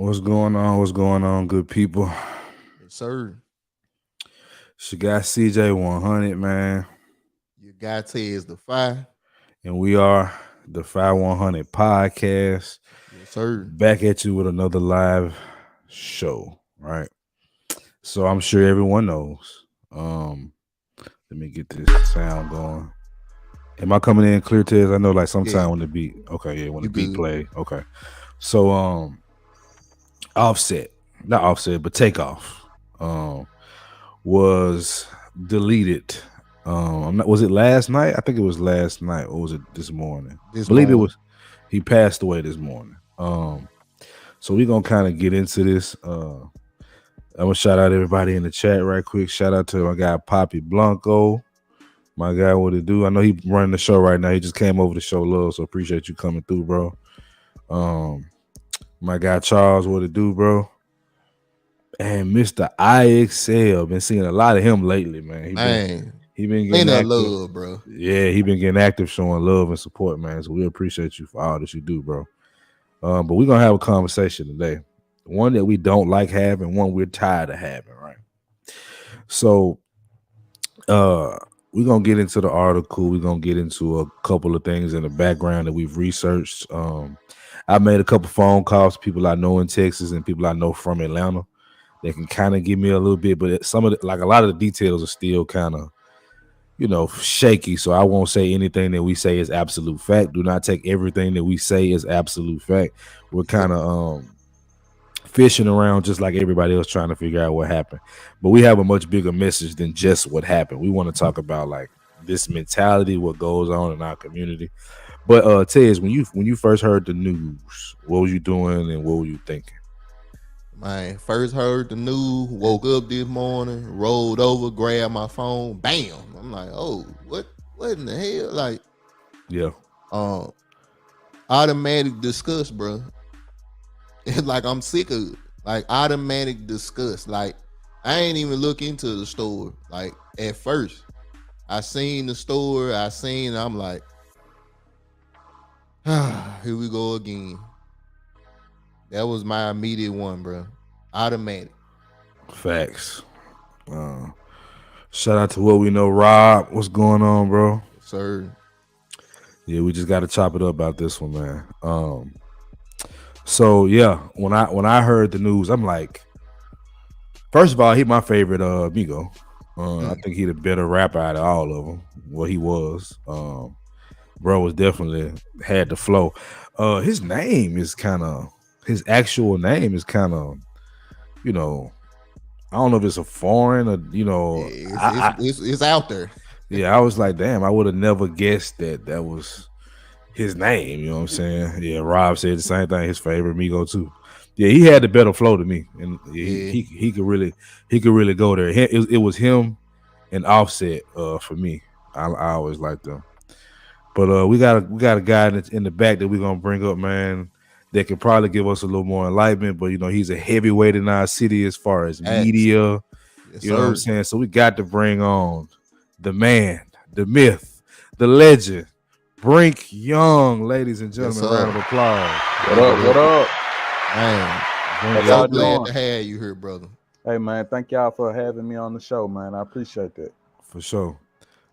What's going on? What's going on, good people? Yes, sir. She got CJ 100, man. Your guy is the fire. And we are the 5100 podcast. Yes, sir. Back at you with another live show, right? So I'm sure everyone knows. Let me get this sound going. Am I coming in clear, Tez? I know like Yeah, sometime when the beat, okay, yeah, when the you beat good. play, okay. So offset, not offset, but takeoff. Was deleted. Was it last night? I think it was last night, or was it this morning? I This believe it morning. was. He passed away this morning. So we're gonna kind of get into this. I'm gonna shout out everybody in the chat right quick. Shout out to my guy Poppy Blanco, my guy. What it do? I know he running the show right now. He just came over to show love, so appreciate you coming through, bro. Um, my guy Charles, what it do, bro? And Mr. IXL, been seeing a lot of him lately, man. Man, He been ain't getting that active. love, bro? Yeah, he been getting active, showing love and support, man. So we appreciate you for all that you do, bro. But we're gonna have a conversation today. One that we don't like having, one we're tired of having, right? So uh we're gonna get into the article. We're gonna get into a couple of things in the background that we've researched. I made a couple phone calls to people I know in Texas and people I know from Atlanta that can kind of give me a little bit, but some of the, like a lot of the details are still kind of shaky. So I won't say anything that we say is absolute fact. Do not take everything that we say as absolute fact. We're kind of fishing around just like everybody else trying to figure out what happened. But we have a much bigger message than just what happened. We want to talk about like this mentality, what goes on in our community. But Tez, when you first heard the news, what was you doing and what were you thinking? Man, first heard the news, woke up this morning, rolled over, grabbed my phone, bam. I'm like, oh, what in the hell? Like, Yeah. um, automatic disgust, bro. It's like I'm sick of it. Like automatic disgust. Like I ain't even look into the store. Like at first, I seen the store, I'm like, here we go again. That was my immediate one, bro. Automatic. Facts. Uh, Shout out to what we know, Rob. What's going on, bro? Yes, sir. Yeah, we just got to chop it up about this one, man. So yeah, when I heard the news, I'm like, first of all, he my favorite Migo. I think he the better rapper out of all of them. What he was, bro, was definitely had the flow. His name is kind of his actual name is kind of, you know, I don't know if it's a foreign or It's out there. yeah, I was like, damn, I would have never guessed that was his name. You know what I'm saying? Yeah, Rob said the same thing. His favorite Migo too. Yeah, he had the better flow to me, and Yeah. he could really go there. It was him and Offset for me. I always liked them. But we got a guy in the back that we're gonna bring up, man, that could probably give us a little more enlightenment. But he's a heavyweight in our city as far as Acts. media. Yes, You know what I'm sir. saying? So we got to bring on the man, the myth, the legend, Brink Young, ladies and Yes, gentlemen. Round sir. of applause. What up? What up? Man, Brink How so y'all Young, glad doing? to have you here, brother. Hey man, thank y'all for having me on the show, man. I appreciate that. for sure.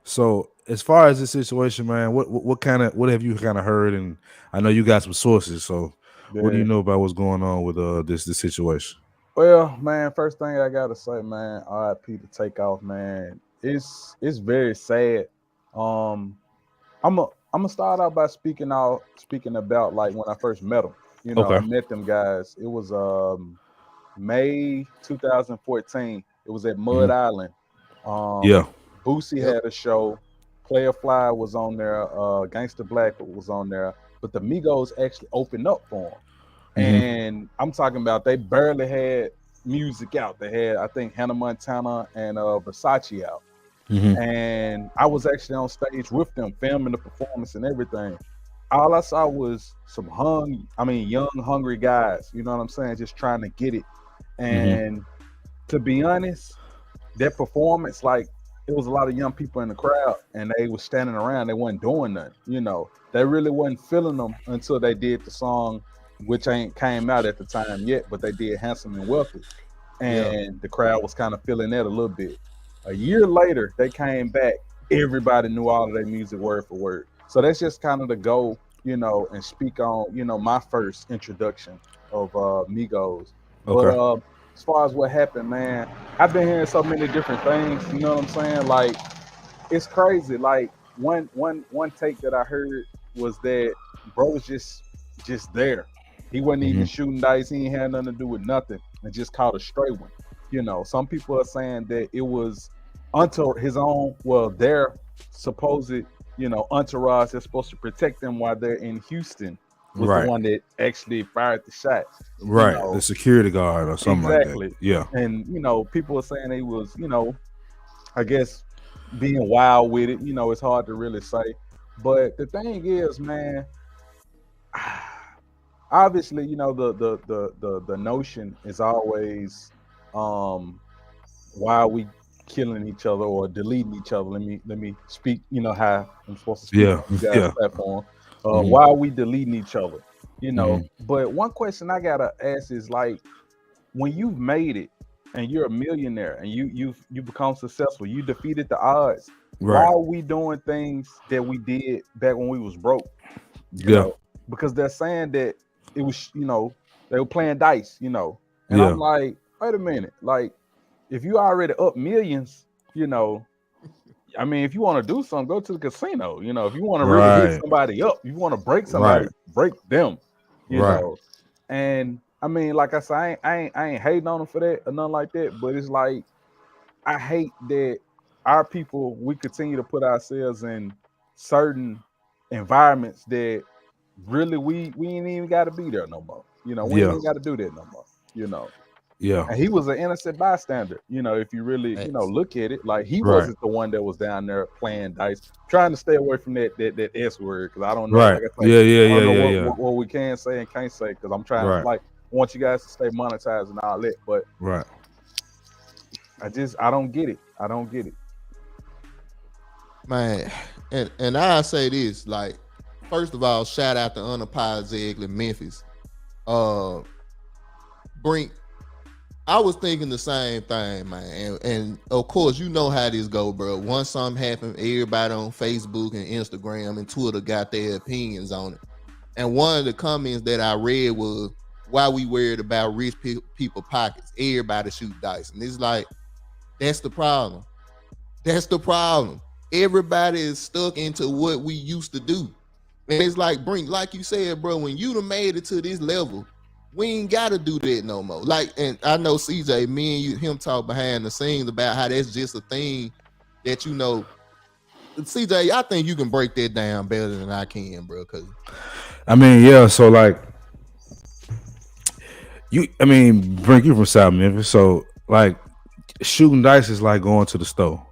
So as far as the situation, man, what have you kind of heard? And I know you got some sources. So what do you Yeah. know about what's going on with this situation? Well, man, first thing I gotta say, man, RIP to Takeoff, man. It's very sad. Um, I'm gonna start out by speaking about like when I first met them. I Okay. met them guys. It was May 2014. It was at Mud Mhm. Island. Yeah. Boosie Yep. had a show. Player Fly was on there. Gangsta Black was on there. But the Migos actually opened up for him. Hmm. And I'm talking about they barely had music out. They had, I think, Hannah Montana and Versace out. Hmm. And I was actually on stage with them, filming the performance and everything. All I saw was some young, hungry guys. You know what I'm saying? Just trying to get it. Hmm. And to be honest, their performance, like it was a lot of young people in the crowd and they was standing around, they wasn't doing nothing. They really wasn't feeling them until they did the song which ain't came out at the time yet, but they did Handsome and Wealthy, Yeah. and the crowd was kind of feeling that a little bit. A year later, they came back. Everybody knew all of their music word for word. So that's just kind of the go, and speak on, my first introduction of Migos. But Okay. as far as what happened, man, I've been hearing so many different things. You know what I'm saying? Like it's crazy. Like one take that I heard was that bro was just there. He wasn't even Mhm. shooting dice. He ain't had nothing to do with nothing, and just caught a straight one. Some people are saying that it was unto his own. Well, their supposed entourage that's supposed to protect them while they're in Houston was the Right. one that actually fired the shot. You Right. The know security guard or something like that. exactly, Yeah. and people are saying he was I guess being wild with it. It's hard to really say. But the thing is, man, obviously, the notion is always, why are we killing each other or deleting each other? Let me speak. How I'm supposed to speak Yeah. on you guys' Yeah. platform. Mhm. Why are we deleting each other? Mhm. But one question I gotta ask is like, when you've made it and you're a millionaire and you become successful, you defeated the odds. Why Right. are we doing things that we did back when we was broke? You Yeah. know, because they're saying that it was, they were playing dice, and I'm Yeah. like, wait a minute, like if you already up millions, I mean, if you want to do something, go to the casino. If you want to really hit Right. somebody up, you want to break somebody, Right. break them. You Right. know, and I mean, like I said, I ain't hating on them for that or nothing like that. But it's like I hate that our people we continue to put ourselves in certain environments that really we ain't even got to be there no more. We ain't Yeah. even got to do that no more. You know. Yeah. And he was an innocent bystander, if you really, Facts. look at it. Like he Right. wasn't the one that was down there playing dice, trying to stay away from that S word, because I don't know. Right. Like I say, Yeah. Yeah. I don't Yeah. know Yeah. what, Yeah. what what we can say and can't say, because I'm trying to Right. like I want you guys to stay monetized and all that. But Right. I don't get it. I don't get it. Man, and I say this, like, first of all, shout out to unapologetically Memphis. Uh Brink, I was thinking the same thing, man. And of course, you know how this go, bro. Once something happened, everybody on Facebook and Instagram and Twitter got their opinions on it. And one of the comments that I read was, why we worried about rich people pockets? Everybody shoot dice. And it's like, that's the problem. That's the problem. Everybody is stuck into what we used to do. And it's like, Brink, like you said, bro, when you done made it to this level, we ain't gotta do that no more. Like, and I know CJ, me and you, him talk behind the scenes about how that's just a thing that CJ, I think you can break that down better than I can, bro. Cause I mean, yeah. So like, Brink, you from South Memphis, so like, shooting dice is like going to the store.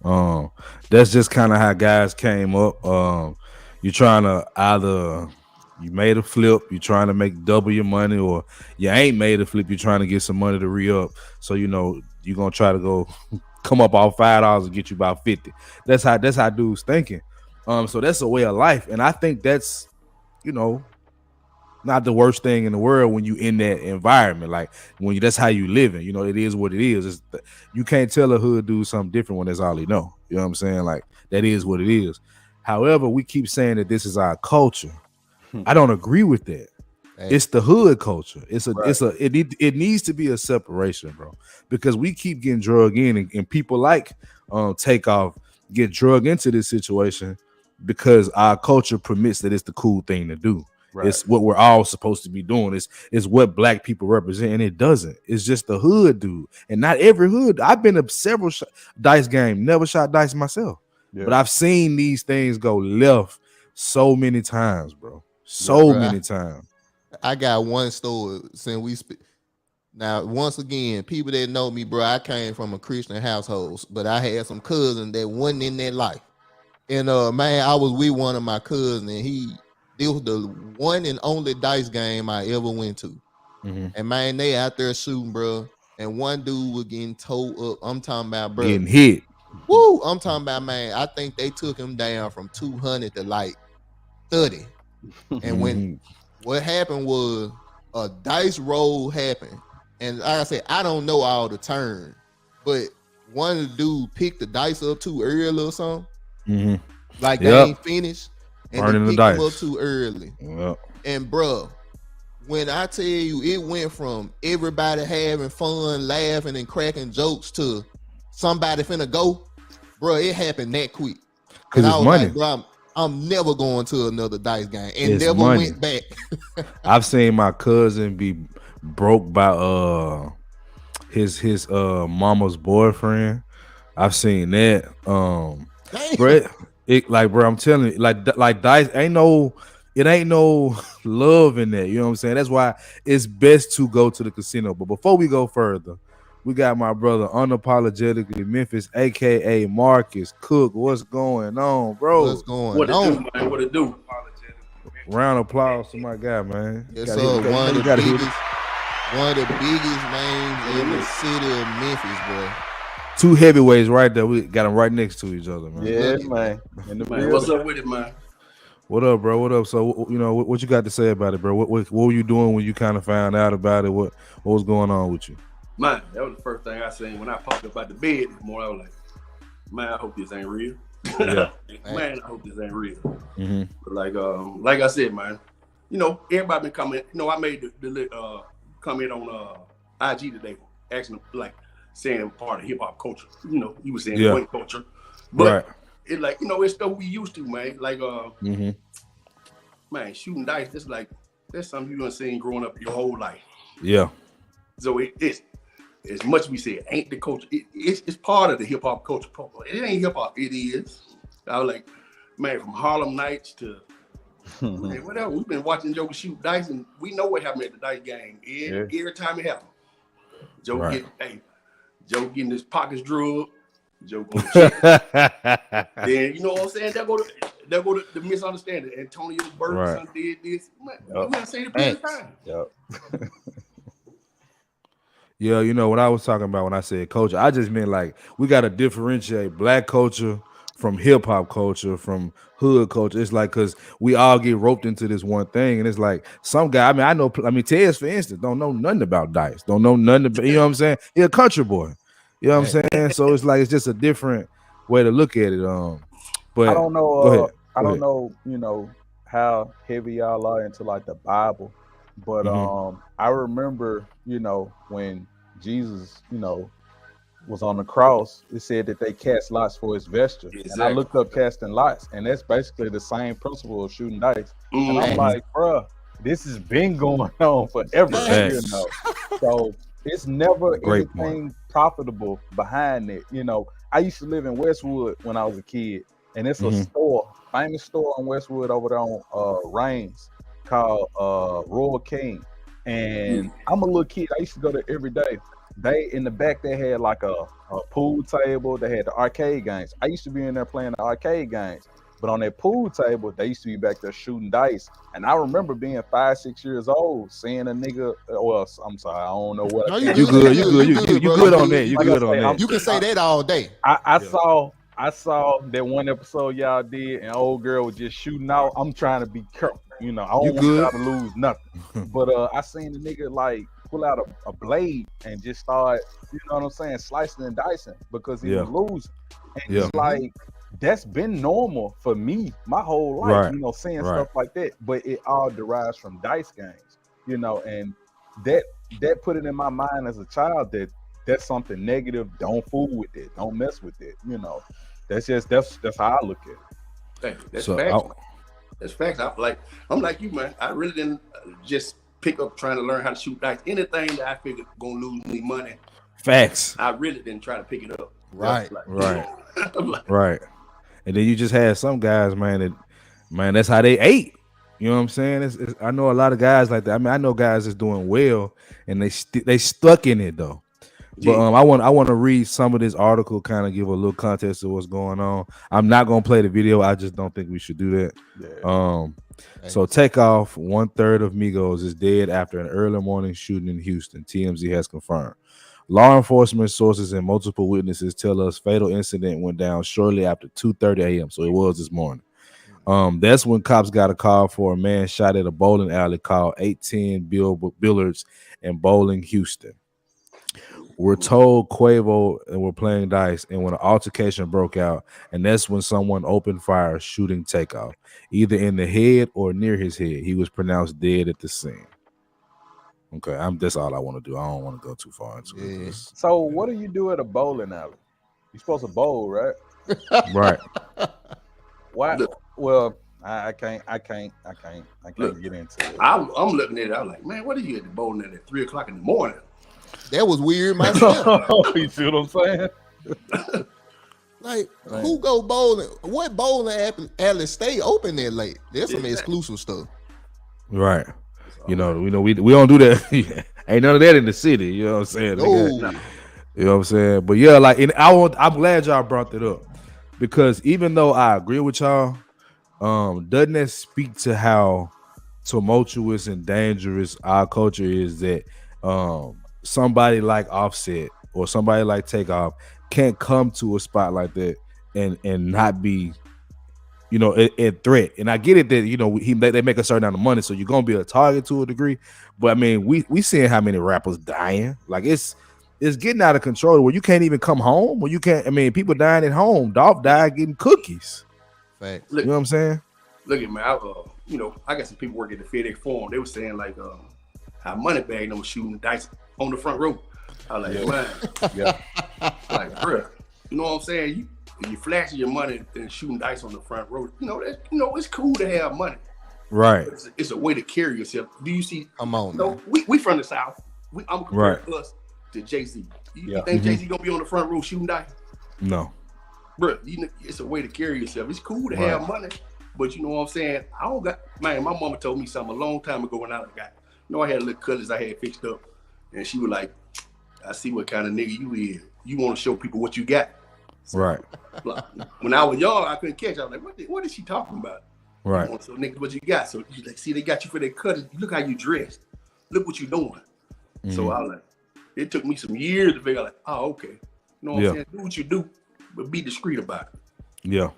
Um, that's just kind of how guys came up. You're trying to either you made a flip, you're trying to make double your money, or you ain't made a flip, you're trying to get some money to re-up. So you're gonna try to go come up off $5 and get you about 50. That's how dudes thinking. So that's a way of life, and I think that's you know not the worst thing in the world when you in that environment. Like when that's how you living. It is what it is. You can't tell a hood dude something different when that's all he know. You know what I'm saying? Like that is what it is. However, we keep saying that this is our culture. I don't agree with that. It's the hood culture. Right. It needs to be a separation, bro, because we keep getting drug in, and people like Takeoff get drug into this situation because our culture permits that it's the cool thing to do. Right. It's what we're all supposed to be doing. It's what black people represent, and it doesn't. It's just the hood, dude, and not every hood. I've been to several dice games, never shot dice myself, but I've seen these things go left so many times, bro. So bro, many times. I got one story since we now, once again, people that know me, bro, I came from a Christian household, but I had some cousins that wasn't in that life. And man, I was with one of my cousins, and it was the one and only dice game I ever went to. Mm-hmm. And man, they out there shooting, bro. And one dude was getting towed up. I'm talking about, bro. Getting hit. Woo! I'm talking about, man. I think they took him down from 200 to like 30. And when what happened was a dice roll happened, and like I said, I don't know all the turn, but one of the dude picked the dice up too early or something. Mm-hmm. Like they ain't finished, and Burning they the picked them up dice too early. Yep. And bro, when I tell you, it went from everybody having fun, laughing, and cracking jokes to somebody finna go, bro. It happened that quick, because and I it's was money. like, bro, I'm never going to another dice game, and It's never money. went back. I've seen my cousin be broke by his mama's boyfriend. I've seen that. Damn. Bro, bro, I'm telling you, like dice ain't no love in that. You know what I'm saying? That's why it's best to go to the casino. But before we go further, we got my brother unapologetically Memphis, aka Marcus Cook. What's going on, bro? What's going What it on? do, man? What it do? Round of applause to my guy, man. Yes, sir. One of the biggest names in the city of Memphis, bro. Two heavyweights right there. We got them right next to each other, man. Yeah, man. In the Man, what's up with it, man? What up, bro? What up? So, you know, what you got to say about it, bro? What were you doing when you kind of found out about it? What was going on with you? Man, that was the first thing I seen when I popped up out the bed this morning. I was like, man, I hope this ain't real. Yeah. Man, I hope this ain't real. Mm-hmm. But like I said, man, you know, everybody been coming. You know, I made the comment on IG today, asking like saying part of hip hop culture. You know, you were saying Yeah. point culture, but Right. it like, you know, it's stuff we used to, man. Like Mm-hmm. man, shooting dice. That's something you done seen growing up your whole life. Yeah. So it's as much as we say it ain't the culture. It's part of the hip hop culture. It ain't hip hop. It is. I was like, man, from Harlem Nights to man, whatever. We've been watching Joe shoot dice, and we know what happened at the dice game. Every time it happened, Joe Right. Joe getting his pockets drugged. Joe going to check. Then you know what I'm saying? There go the misunderstanding. Antonio Burke's son did this. Man, I'm saying it time. Yep. Yeah, you know what I was talking about when I said culture. I just meant like we got to differentiate black culture from hip hop culture, from hood culture. It's like because we all get roped into this one thing, and it's like some guy. I mean, Tez, for instance, don't know nothing about dice. Don't know nothing about. You know what I'm saying? He a country boy. You know what I'm saying? So it's like it's just a different way to look at it. But I don't know. Go ahead. I don't know. You know how heavy y'all are into like the Bible, but I remember, you know, when Jesus, you know, was on the cross, it said that they cast lots for his vesture. Exactly. And I looked up casting lots, and that's basically the same principle of shooting dice. And I'm Mhm. like, bruh, this has been going on forever, you know. So it's never Great anything profitable behind it. You know, I used to live in Westwood when I was a kid, and it's a store, famous store in Westwood over there on Rains called Royal King. And I'm a little kid. I used to go there every day. They in the back they had like a pool table. They had the arcade games. I used to be in there playing the arcade games. But on that pool table, they used to be back there shooting dice. And I remember being 5, 6 years old, seeing a nigga. Well, I'm sorry, I don't know what. No, You good? You good on that? You Like I good on said, that? You can say that all day. I saw that one episode y'all did, and old girl was just shooting out. I'm trying to be careful, you know. I don't want y'all to lose nothing. But I seen the nigga like pull out a blade and just start, you know what I'm saying, slicing and dicing because he was losing. And it's like that's been normal for me my whole life, you know, seeing stuff like that. But it all derives from dice games, you know, and that put it in my mind as a child that that's something negative. Don't fool with it. Don't mess with it. You know, that's how I look at it. Hey, that's facts. That's facts. I'm like you, man. I really didn't just pick up trying to learn how to shoot dice. Anything that I figured gonna lose me money. Facts. I really didn't try to pick it up. Right. Right. And then you just had some guys, man. That's how they ate. You know what I'm saying? I know a lot of guys like that. I mean, I know guys that's doing well, and they stuck in it though. But I want to read some of this article, kind of give a little context of what's going on. I'm not gonna play the video. I just don't think we should do that. Yeah. So Takeoff, 1/3 of Migos, is dead after an early morning shooting in Houston. TMZ has confirmed. Law enforcement sources and multiple witnesses tell us fatal incident went down shortly after 2:30 a.m. So it was this morning. That's when cops got a call for a man shot at a bowling alley called 810 Billards in Bowling, Houston. We're told Quavo and were playing dice, and when an altercation broke out, and that's when someone opened fire, shooting Takeoff, either in the head or near his head. He was pronounced dead at the scene. Okay, that's all I want to do. I don't want to go too far into it. So what do you do at a bowling alley? You're supposed to bowl, right? Right. Why? Well, I can't get into it. I'm looking at it. I'm like, man, what are you at the bowling at 3:00 in the morning? That was weird myself. You see what I'm saying? Like, who go bowling? What bowling alley stay open that late? There's some exclusive stuff. Right. We don't do that. Ain't none of that in the city. You know what I'm saying? No. You know what I'm saying? But yeah, like, I'm glad y'all brought that up, because even though I agree with y'all, doesn't that speak to how tumultuous and dangerous our culture is, that somebody like Offset or somebody like Takeoff can't come to a spot like that and not be, a threat. And I get it that they make a certain amount of money, so you're gonna be a target to a degree. But I mean, we seeing how many rappers dying. Like, it's getting out of control where you can't even come home. Where you can't. I mean, people dying at home. Dolph died getting cookies. Fact. You know what I'm saying? Look at me. I got some people working at the FedEx Forum. They were saying like, how Moneybag was shooting dice on the front row. I was like, man, like, bro, you know what I'm saying? You flashing your money and shooting dice on the front row. It's cool to have money. Right. It's a way to carry yourself. Do you see? Come on. We from the South. I'm comparing us to Jay-Z. You think Jay-Z gonna be on the front row shooting dice? No. Bro, it's a way to carry yourself. It's cool to have money, but you know what I'm saying? My mama told me something a long time ago when I got, I had a little colors I had fixed up, and she was like, I see what kind of nigga you is. You want to show people what you got. So, right. When I was young, I couldn't catch. I was like, what is she talking about? Right. So nigga, what you got? So you like, see, they got you for their cutters. Look how you dressed. Look what you doing. Mm-hmm. So I was like, it took me some years to figure out, like, oh, okay. You know what I'm saying? Do what you do, but be discreet about it. Yeah.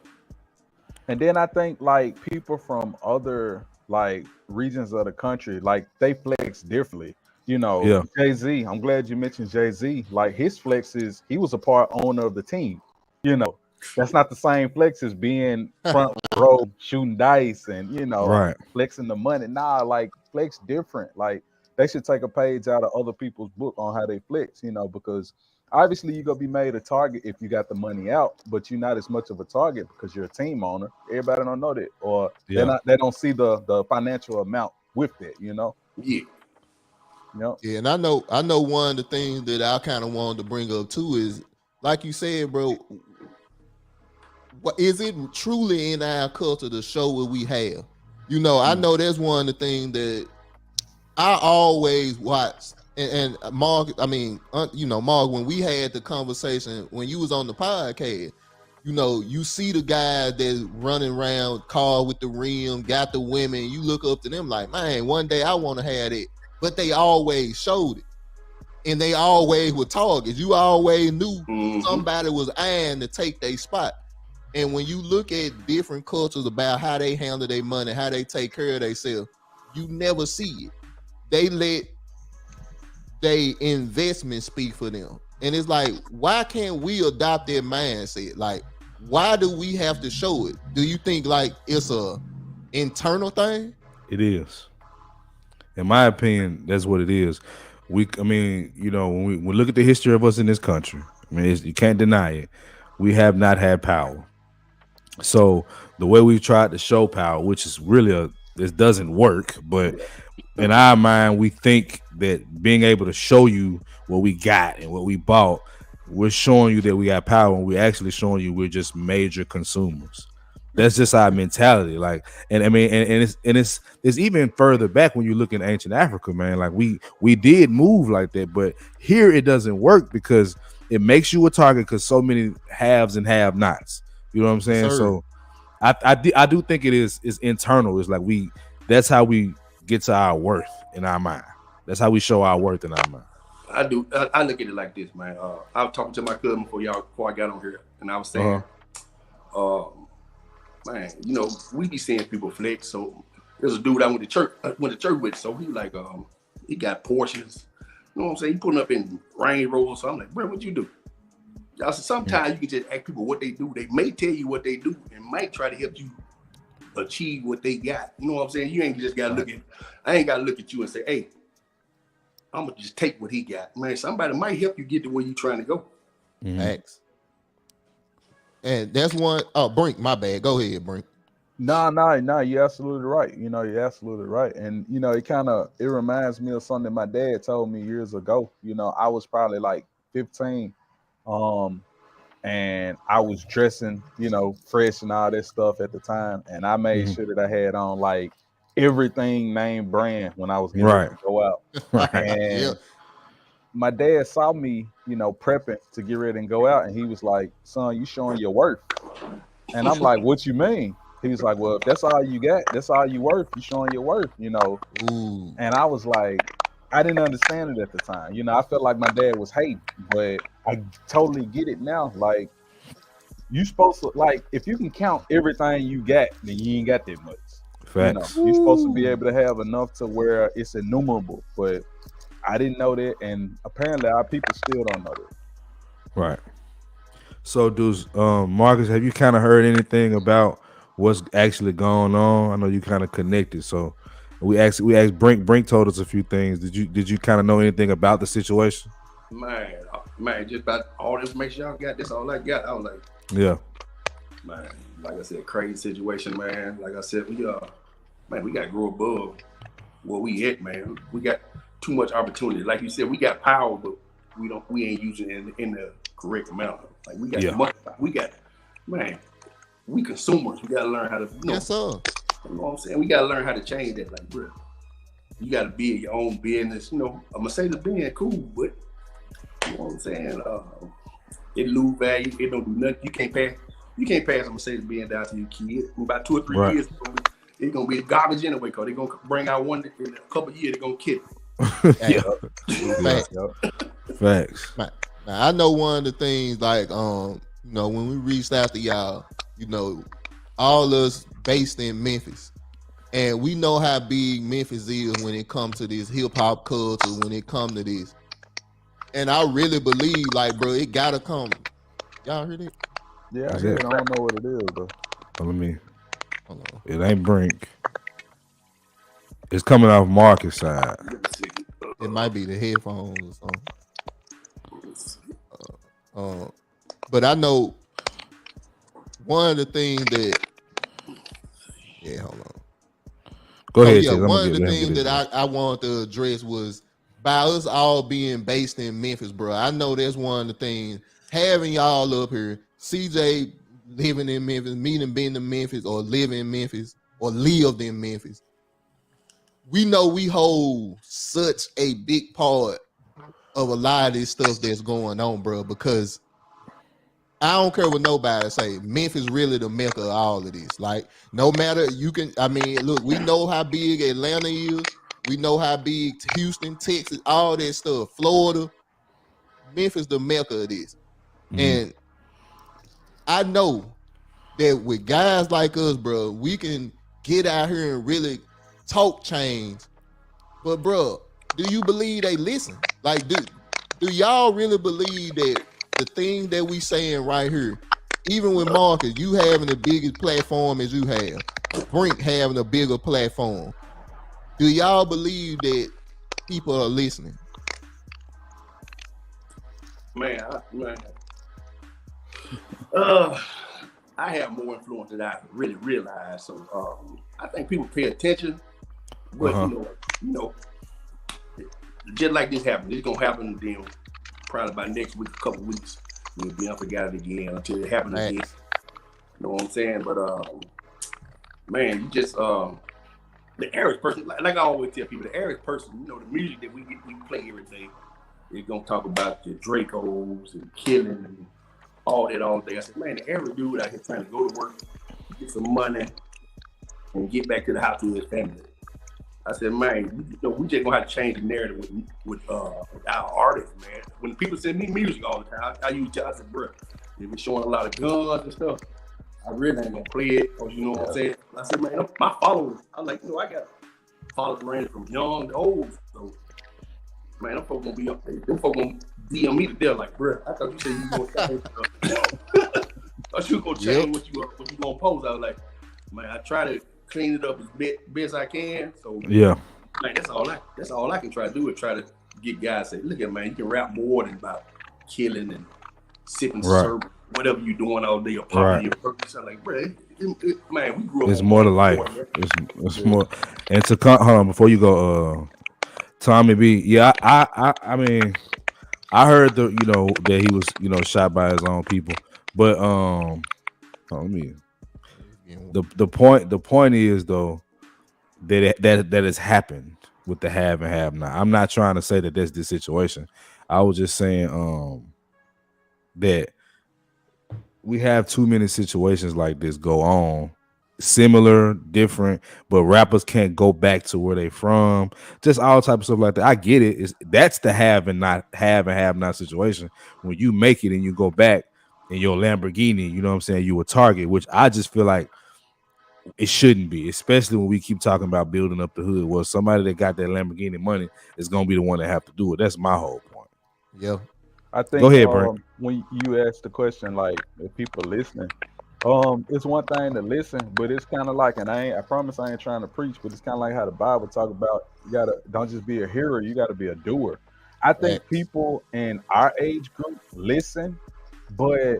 And then I think like people from other like regions of the country, like they flex differently. Jay-Z, I'm glad you mentioned Jay-Z. Like his flex is he was a part owner of the team. That's not the same flex as being front row shooting dice and flexing the money. Nah, like flex different. Like they should take a page out of other people's book on how they flex, because obviously you're gonna be made a target if you got the money out, but you're not as much of a target because you're a team owner. Everybody don't know that, or they don't see the financial amount with that, Yeah. Yeah, and I know one of the things that I kind of wanted to bring up too is, like you said, bro, what is it truly in our culture to show what we have? I know that's one of the things that I always watch. And Mark, Mark, when we had the conversation, when you was on the podcast, you see the guys that's running around, car with the rim, got the women, you look up to them like, man, one day I want to have it. But they always showed it. And they always were targets. You always knew somebody was eyeing to take their spot. And when you look at different cultures about how they handle their money, how they take care of themselves, you never see it. They let their investment speak for them. And it's like, why can't we adopt their mindset? Like, why do we have to show it? Do you think like it's a internal thing? It is. In my opinion, that's what it is. When we look at the history of us in this country, you can't deny it. We have not had power. So the way we've tried to show power, which is really this doesn't work, but in our mind, we think that being able to show you what we got and what we bought, we're showing you that we got power, and we're actually showing you we're just major consumers. That's just our mentality. Like, and it's even further back when you look in ancient Africa, man. Like we did move like that, but here it doesn't work because it makes you a target because so many haves and have-nots. You know what I'm saying? Sir. So I do think it's internal. It's like that's how we get to our worth in our mind. That's how we show our worth in our mind. I do. I look at it like this, man. I was talking to my cousin before I got on here, and I was saying, man, you know, we be seeing people flex. So there's a dude I went to church with. So he like, he got Porsches. You know what I'm saying? He putting up in Range Rover. So I'm like, bro, what you do? I said, sometimes you can just ask people what they do. They may tell you what they do and might try to help you achieve what they got. You know what I'm saying? You ain't just gotta I ain't gotta look at you and say, hey, I'm gonna just take what he got. Man, somebody might help you get to where you trying to go. Facts. And that's one. Oh, Brink, my bad. Go ahead, Brink. No, you're absolutely right. You know, you're absolutely right. And, you know, it reminds me of something my dad told me years ago. You know, I was probably like 15. And I was dressing, you know, fresh and all that stuff at the time. And I made sure that I had on like everything name brand when I was getting ready to go out. And my dad saw me, you know, prepping to get ready and go out. And he was like, son, you showing your worth. And I'm like, what you mean? He was like, well, if that's all you got, that's all you worth. You showing your worth, you know. Ooh. And I was like, I didn't understand it at the time. You know, I felt like my dad was hating, but I totally get it now. Like, you supposed to, like, if you can count everything you got, then you ain't got that much. Facts. You know, you're supposed to be able to have enough to where it's innumerable. But I didn't know that, and apparently our people still don't know that. Right. So, dudes, Marcus, have you kind of heard anything about what's actually going on? I know you kind of connected, so we asked Brink. Brink told us a few things. Did you kind of know anything about the situation? Man, just about all the information y'all got. That's all I got. I was like, yeah, man, like I said, crazy situation, man. Like I said, we got to grow above where we at, man. We got too much opportunity. Like you said, we got power, but we ain't using it in the correct amount. Like we got man, we consumers. We gotta learn how to, you know, Yes, sir. You know what I'm saying? We gotta learn how to change that. Like, bro, you gotta be your own business. You know, a Mercedes Benz cool, but you know what I'm saying? It lose value. It don't do nothing. You can't pass a Mercedes Benz down to your kid. In about 2 or 3 years, it's gonna be garbage anyway. Cause they're gonna bring out one in a couple of years. They're gonna kill it. Facts. Now, I know one of the things, like, you know, when we reached out to y'all, you know, all us based in Memphis, and we know how big Memphis is when it comes to this hip hop culture, when it comes to this. And I really believe, like, bro, it gotta come. Y'all heard it? Yeah, I don't know what it is, though. Let me. It ain't Brink. It's coming off Marcus' side. It might be the headphones or something. But I know one of the things that, hold on. Go ahead. Yeah, one of the things that I wanted to address was by us all being based in Memphis, bro. I know that's one of the things, having y'all up here, CJ living in Memphis, meaning being in Memphis or living in Memphis or lived in Memphis. We know we hold such a big part of a lot of this stuff that's going on, bro, because I don't care what nobody say. Memphis really the mecca of all of this. Like, no matter, look, we know how big Atlanta is. We know how big Houston, Texas, all that stuff, Florida. Memphis the mecca of this. And I know that with guys like us, bro, we can get out here and really talk change. But, bro, do you believe they listen? Like, do y'all really believe that the thing that we saying right here, even with Marcus, you having the biggest platform as you have, Brink having a bigger platform, do y'all believe that people are listening? Man, I have more influence than I really realize. So I think people pay attention, but you know, just like this happened, it's gonna happen then probably by next week, a couple weeks, we'll be unforgotten again until it happens again. You know what I'm saying? But man, you just the average person, like I always tell people, the average person, you know, the music that we play every day, they're gonna talk about the Dracos and killing and all day. I said, man, the average dude out here trying to go to work, get some money, and get back to the house with his family. I said, man, you know, we just gonna have to change the narrative with our artists, man. When people send me music all the time, I use I said, bro, they be showing a lot of guns and stuff. I really ain't gonna play it, because you know what I'm saying. I said, man, my followers. I'm like, I got followers ranging from young to old. So, man, them folks gonna be up there. Them folks gonna DM me to death like, bro. I thought you said you gonna change. I thought you gonna change what you gonna post. I was like, man, I try to clean it up as best I can. So Yeah. man, that's all I can try to do is try to get guys to say, look at man, you can rap more than about killing and sipping syrup, whatever you doing all day, or popping your purpose. I'm like, bro, man, we grew up. It's more to life. It's more. And to hold on before you go, Tommy B. Yeah, I mean, I heard that he was shot by his own people, but the point is though that has happened with the have and have not. I'm not trying to say that that's the situation. I was just saying that we have too many situations like this go on, similar, different, but rappers can't go back to where they from. Just all type of stuff like that. I get it. That's the have and have not situation. When you make it and you go back in your Lamborghini, you know what I'm saying, you a target, which I just feel like it shouldn't be, especially when we keep talking about building up the hood. Well, somebody that got that Lamborghini money is gonna be the one that have to do it. That's my whole point. Yeah. I think go ahead, Brent. When you ask the question, like if people listening, it's one thing to listen, but it's kind of like, and I promise I ain't trying to preach, but it's kind of like how the Bible talk about, you gotta don't just be a hearer, you gotta be a doer. I think people in our age group listen, but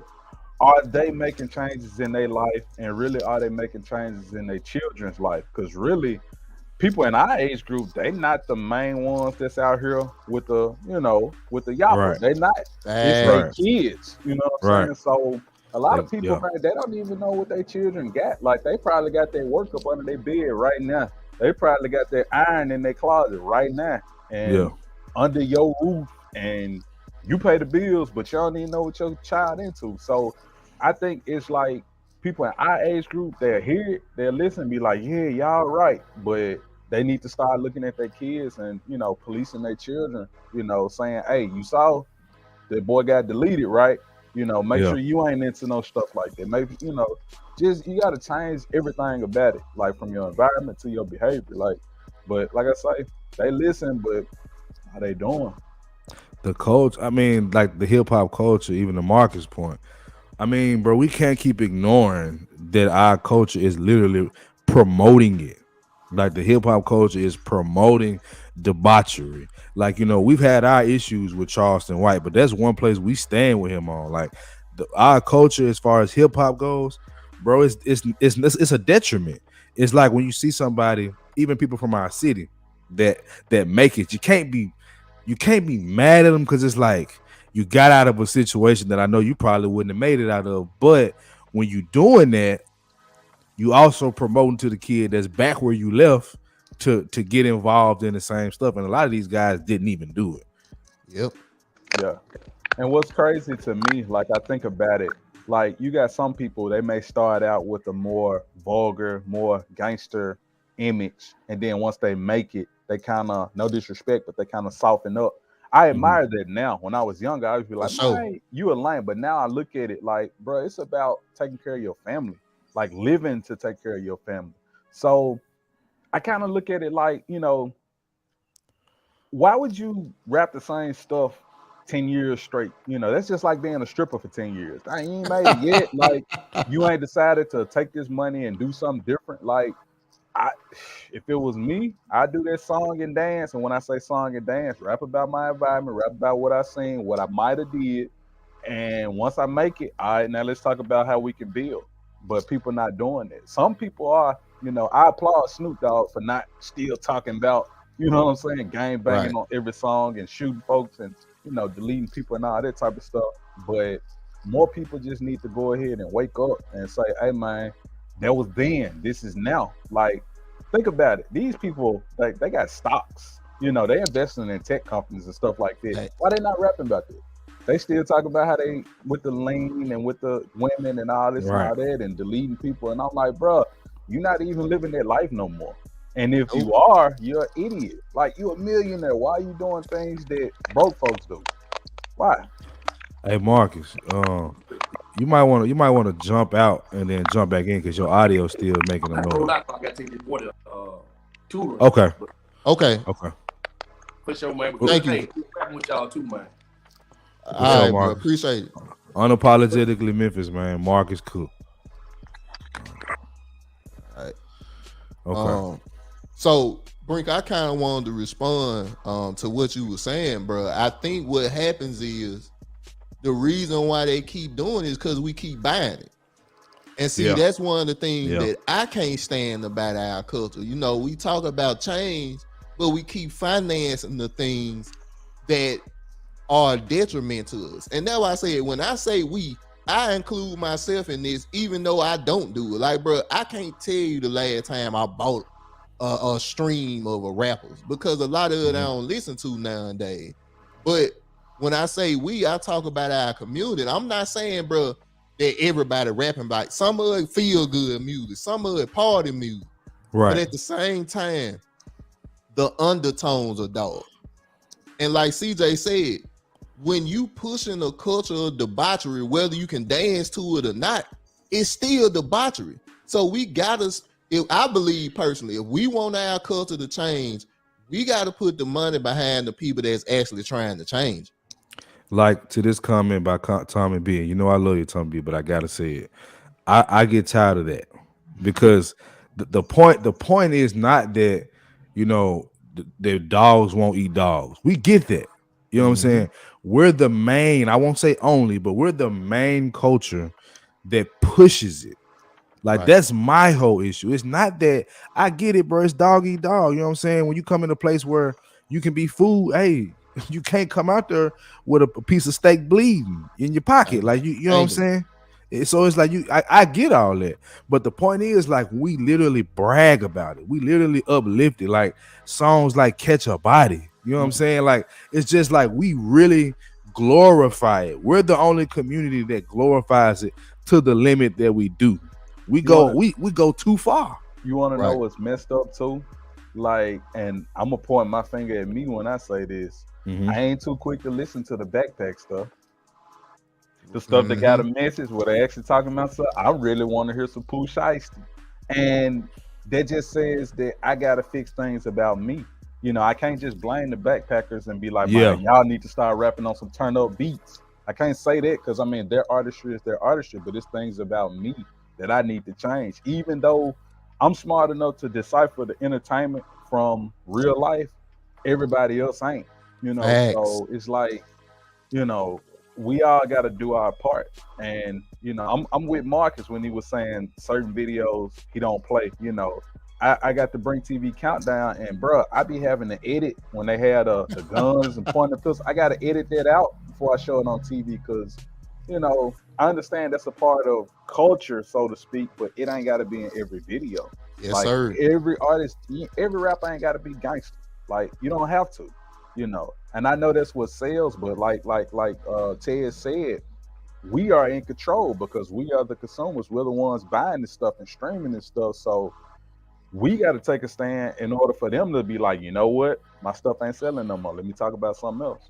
are they making changes in their life, and really are they making changes in their children's life? Because really, people in our age group, they not the main ones that's out here with the yapper. They not. It's their kids. You know what I'm saying? So a lot of people, man, they don't even know what their children got. Like they probably got their work up under their bed right now. They probably got their iron in their closet right now, and under your roof, and you pay the bills, but you don't even know what your child into. So I think it's like people in our age group, they'll hear it, they'll listen, be like, yeah, y'all right, but they need to start looking at their kids and, policing their children, saying, hey, you saw that boy got deleted, right? Make sure you ain't into no stuff like that. Maybe, just, you got to change everything about it, like from your environment to your behavior. But like I say, they listen, but how they doing? The coach, I mean, like the hip hop culture, even the Marcus point. I mean, bro, we can't keep ignoring that our culture is literally promoting it. Like the hip hop culture is promoting debauchery. Like, we've had our issues with Charleston White, but that's one place we stand with him on. Like our culture, as far as hip hop goes, bro, it's a detriment. It's like when you see somebody, even people from our city, that make it, you can't be mad at them, because it's like you got out of a situation that I know you probably wouldn't have made it out of. But when you doing that, you also promoting to the kid that's back where you left to get involved in the same stuff. And a lot of these guys didn't even do it. Yep. Yeah. And what's crazy to me, like I think about it, like you got some people, they may start out with a more vulgar, more gangster image. And then once they make it, they kind of, no disrespect, but they kind of soften up. I admire that now. When I was younger, I would be like, hey, you a lame. But now I look at it like, bro, it's about taking care of your family, like living to take care of your family. So I kind of look at it like, why would you rap the same stuff 10 years straight? That's just like being a stripper for 10 years. I ain't made it yet. Like, you ain't decided to take this money and do something different. Like, if it was me, I'd do that song and dance. And when I say song and dance, rap about my environment, rap about what I seen, what I might have did. And once I make it, all right, now let's talk about how we can build. But people not doing it. Some people are, I applaud Snoop Dogg for not still talking about, what I'm saying, gang banging on every song and shooting folks and, deleting people and all that type of stuff. But more people just need to go ahead and wake up and say, hey, man, that was then, this is now. Like, think about it. These people, like, they got stocks. They investing in tech companies and stuff like that. Why they not rapping about that? They still talk about how they with the lean and with the women and all this and all that and deleting people. And I'm like, bro, you're not even living that life no more. And if you are, you're an idiot. Like, you're a millionaire. Why are you doing things that broke folks do? Why? Hey, Marcus, You might want to jump out and then jump back in because your audio still making a I roll noise. out, so I got to take this water tutoring. Okay. But Okay. Okay. for sure, man. But Thank good you. thing. Rapping with y'all too, man. All For sure, right, bro. Marcus. Appreciate it. Unapologetically Memphis, man. Marcus Cook. All right. Okay. So Brink, I kind of wanted to respond to what you were saying, bro. I think what happens is the reason why they keep doing it is because we keep buying it. And see, Yeah. that's one of the things Yeah. that I can't stand about our culture. You know, we talk about change, but we keep financing the things that are a detriment to us. And that's why I say, when I say we, I include myself in this, even though I don't do it. Like, bro, I can't tell you the last time I bought a stream of a rappers, because a lot of it I don't listen to nowadays. But when I say we, I talk about our community. I'm not saying, bro, that everybody rapping about. Some of it feel good music, some of it party music. Right. But at the same time, the undertones are dog. And like CJ said, when you pushing a culture of debauchery, whether you can dance to it or not, it's still debauchery. So we gotta, if I believe personally, if we want our culture to change, we gotta put the money behind the people that's actually trying to change. Like to this comment by Tommy B. And you know I love you, Tommy B, but I gotta say it. I get tired of that because the point is not that, you know, the dogs won't eat dogs. We get that. You know what I'm saying? We're the main, I won't say only, but we're the main culture that pushes it. Like, Right. that's my whole issue. It's not that, I get it, bro. It's dog eat dog. You know what I'm saying? When you come in a place where you can be food, hey, you can't come out there with a piece of steak bleeding in your pocket. Like, you know what I'm saying? So it's like I get all that, but the point is, like, we literally brag about it. We literally uplift it, like songs like "Catch a Body." You know what I'm saying? Like, it's just like we really glorify it. We're the only community that glorifies it to the limit that we do. We go we go too far. You want to know Right. what's messed up too? Like, and I'm gonna point my finger at me when I say this. I ain't too quick to listen to the backpack stuff. The stuff that got a message where they actually talking about stuff. I really want to hear some Pooh Shiesty. And that just says that I gotta fix things about me. You know, I can't just blame the backpackers and be like, Yeah. man, y'all need to start rapping on some turn up beats. I can't say that because I mean their artistry is their artistry, but it's things about me that I need to change. Even though I'm smart enough to decipher the entertainment from real life, everybody else ain't. You know, Facts. so it's like, you know, we all got to do our part. And you know, I'm with Marcus when he was saying certain videos he don't play. You know, I got the Bring TV countdown, and bro, I be having to edit when they had the guns and pointing pistols. I got to edit that out before I show it on TV because, you know, I understand that's a part of culture, so to speak, but it ain't got to be in every video. Yes, Like, sir. every artist, every rapper ain't got to be gangster. Like, you don't have to, you know. And I know that's what sells, but like Ted said, we are in control because we are the consumers. We're the ones buying this stuff and streaming this stuff. So we got to take a stand in order for them to be like, you know what, my stuff ain't selling no more. Let me talk about something else.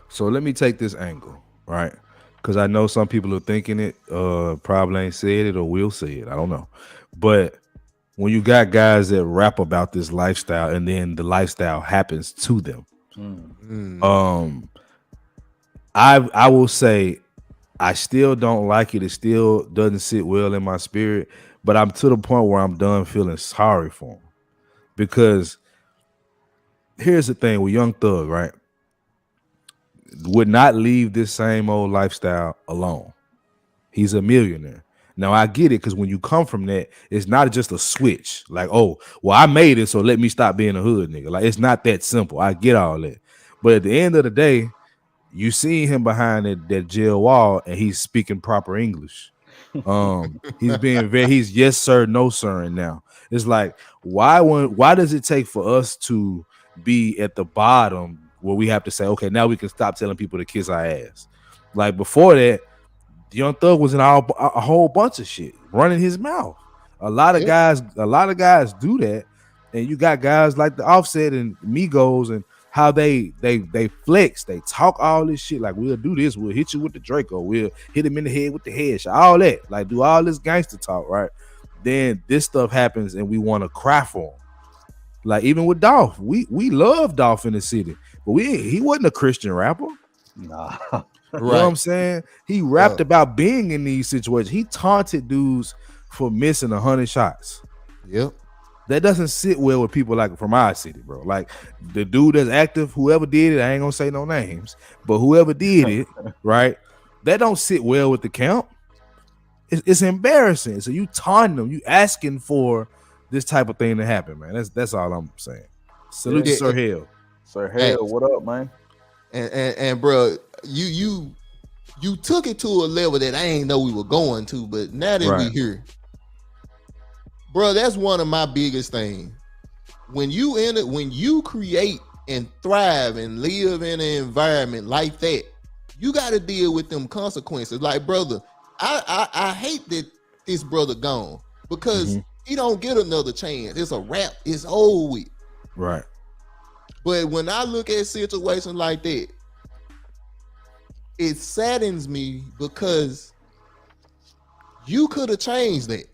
So let me take this angle, right? Because I know some people are thinking it, probably ain't said it or will say it. I don't know. But when you got guys that rap about this lifestyle and then the lifestyle happens to them, I will say I still don't like it. It still doesn't sit well in my spirit, but I'm to the point where I'm done feeling sorry for him. Because here's the thing with Young Thug, right? Would not leave this same old lifestyle alone. He's a millionaire. Now I get it, because when you come from that, it's not just a switch. Like, oh, well, I made it, so let me stop being a hood nigga. Like, it's not that simple. I get all that. But at the end of the day, you see him behind that jail wall, and he's speaking proper English. He's yes sir, no sir. And now it's like, why does it take for us to be at the bottom where we have to say, okay, now we can stop telling people to kiss our ass? Like, before that, Young Thug was in a whole bunch of shit, running his mouth. A lot of guys do that, and you got guys like the Offset and Migos and how they flex, they talk all this shit. Like, we'll do this, we'll hit you with the Draco, we'll hit him in the head with the headshot, all that. Like, do all this gangster talk, right? Then this stuff happens and we want to cry for him. Like, even with Dolph, we love Dolph in the city, but he wasn't a Christian rapper. Nah. You know what I'm saying? He rapped about being in these situations. He taunted dudes for missing 100 shots. Yep. That doesn't sit well with people like from our city, bro. Like, the dude that's active, whoever did it, I ain't gonna say no names, but whoever did it, right? That don't sit well with the camp. It's embarrassing. So you taunting them, you asking for this type of thing to happen, man. That's all I'm saying. Salute to Sir Hell. Sir Hell, what up, man? And bro, you took it to a level that I ain't know we were going to, but now that we here, bro, that's one of my biggest things. When you create and thrive and live in an environment like that, you got to deal with them consequences. Like, brother, I hate that this brother gone because he don't get another chance. It's a wrap. It's old with. Right. But when I look at situations like that, it saddens me because you could have changed that.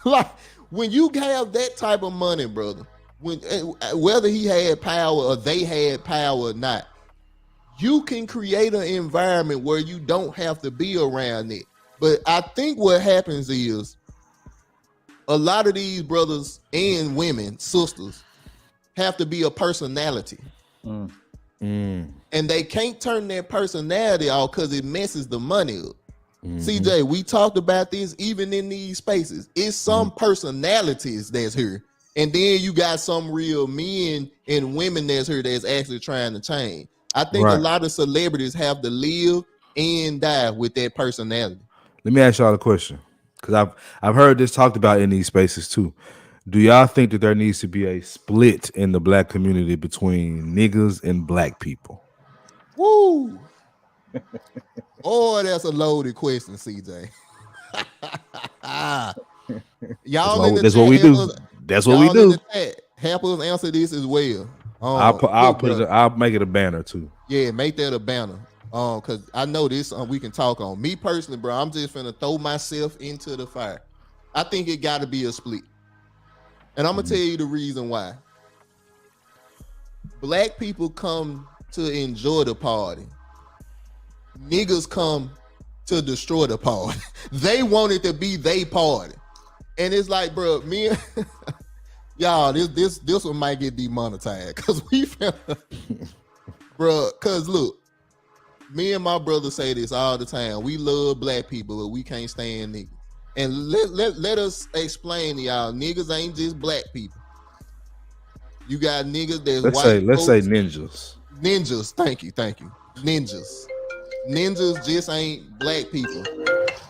Like, when you have that type of money, brother, whether he had power or they had power or not, you can create an environment where you don't have to be around it. But I think what happens is a lot of these brothers and women, sisters, have to be a personality. And they can't turn their personality off because it messes the money up. CJ, we talked about this even in these spaces. It's some personalities that's here. And then you got some real men and women that's here that's actually trying to change. I think a lot of celebrities have to live and die with that personality. Let me ask y'all a question, because I've heard this talked about in these spaces too. Do y'all think that there needs to be a split in the black community between niggas and black people? Woo! Oh, that's a loaded question, CJ. Y'all, that's what we do. That's what we do. Help us answer this as well. I'll make it a banner too. Yeah, make that a banner. Because I know this we can talk on. Me personally, bro, I'm just finna throw myself into the fire. I think it got to be a split. And I'm going to tell you the reason why. Black people come to enjoy the party. Niggas come to destroy the party. They want it to be they party. And it's like, bro, me and y'all, this one might get demonetized because we found, bro, because look, me and my brother say this all the time. We love black people, but we can't stand niggas. And let us explain to y'all, niggas ain't just black people. You got niggas that's let's say ninjas. Ninjas, thank you. Ninjas just ain't black people.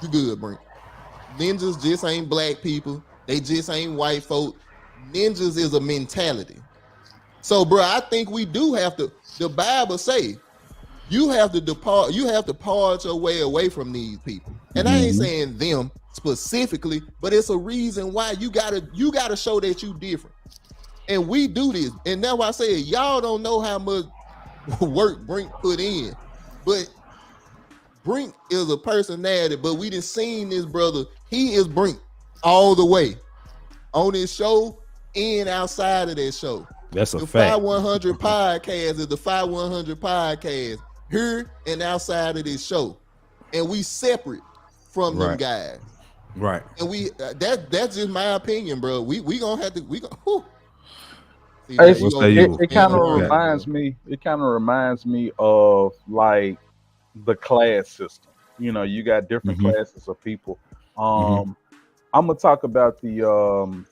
You good, Brent. Ninjas just ain't black people. They just ain't white folk. Ninjas is a mentality. So, bro, I think we do have to, the Bible say, you have to depart, you have to part your way away from these people. And I ain't saying them specifically, but it's a reason why you gotta show that you different. And we do this. And that's why I say y'all don't know how much work Brink put in. But Brink is a personality, but we done seen this brother. He is Brink all the way on his show and outside of that show. That's a the fact. 5100 podcast is the 5100 podcast here and outside of this show, and we separate from them guys. Right. And we that's just my opinion, bro. We gonna have to It kind of reminds me. It kind of reminds me of like the class system. You know, you got different classes of people. I'm gonna talk about the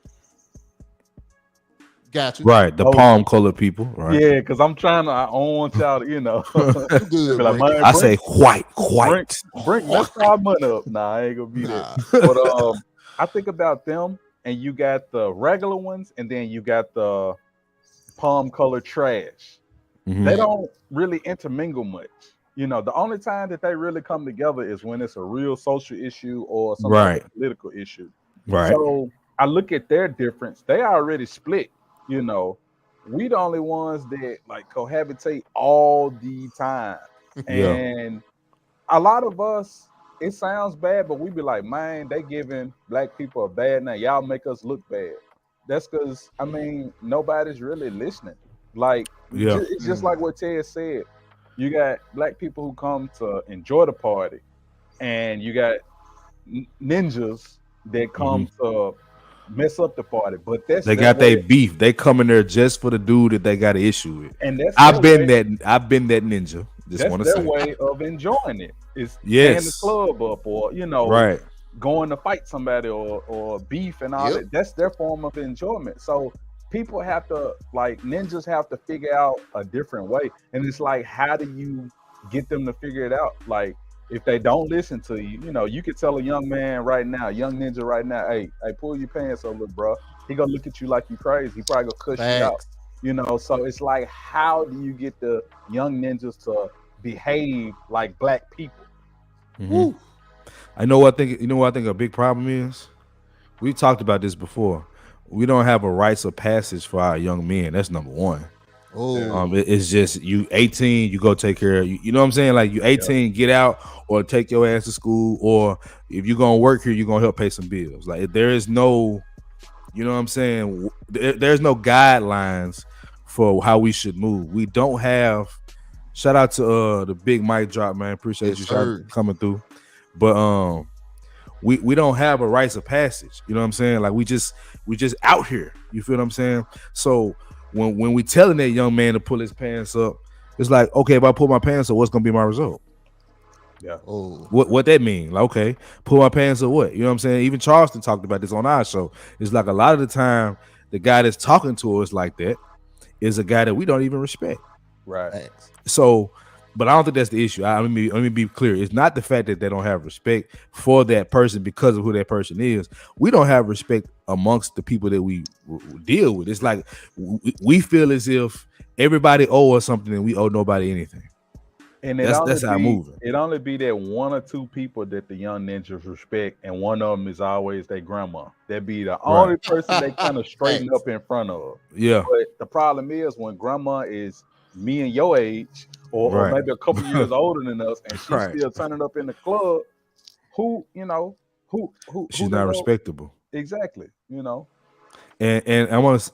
Got you. Right, the palm color people. Right. Yeah, because I don't want y'all to, you know. Good, like, I say white. Brink, let's start money up. Nah, I ain't gonna be there. But I think about them, and you got the regular ones, and then you got the palm color trash. They don't really intermingle much. You know, the only time that they really come together is when it's a real social issue or some kind of political issue. Right. So I look at their difference. They already split. You know, we the only ones that like cohabitate all the time. Yeah. And a lot of us, it sounds bad, but we be like, man, they giving black people a bad name. Y'all make us look bad. That's because I mean nobody's really listening. Like Yeah. it's just like what Ted said. You got black people who come to enjoy the party, and you got ninjas that come to mess up the party. But that's They their got their way, beef. They come in there just for the dude that they got an issue with. and that's I've their been way, that. I've been that ninja. Just that's want to their say. way of enjoying it. Is Yes. tearing the club up, or Right. going to fight somebody, or beef and all Yep. that. That's their form of enjoyment. So people have to, like, ninjas have to figure out a different way. And it's like, how do you get them to figure it out? Like, if they don't listen to you, you could tell a young man right now, young ninja right now, hey, pull your pants up, little bro. He gonna look at you like you crazy. He probably gonna cuss you out. Facts. So it's like, how do you get the young ninjas to behave like black people? Mhm. I know what I think. You know what I think a big problem is. We talked about this before. We don't have a rites of passage for our young men. That's number one. Oh, It's just you 18, you go take care of you. You know what I'm saying? Like you 18, get out or take your ass to school, or if you're gonna work here, you're gonna help pay some bills. Like there is no, you know what I'm saying? There's no guidelines for how we should move. We don't have. Shout out to the big mic drop, man. Appreciate Yes, you sir. coming through. But we don't have a rites of passage. You know what I'm saying? Like we just out here. You feel what I'm saying? So when we telling that young man to pull his pants up, it's like, okay, if I pull my pants up, what's gonna be my result? Oh, What that mean? Like, okay, pull my pants up, what? You know what I'm saying? Even Charleston talked about this on our show. It's like a lot of the time the guy that's talking to us like that is a guy that we don't even respect. Right. facts. So, but I don't think that's the issue. Let me be clear. It's not the fact that they don't have respect for that person because of who that person is. We don't have respect amongst the people that we deal with. It's like we feel as if everybody owe us something and we owe nobody anything. And That's how I'm moving. it only be that one or two people that the young ninjas respect, and one of them is always their grandma. That be the only person they kind of straighten up in front of. Yeah. But the problem is when grandma is me and your age, or Right. maybe a couple years older than us, and she's Right. still turning up in the club, who She's the not hell- respectable. Exactly. And I want to.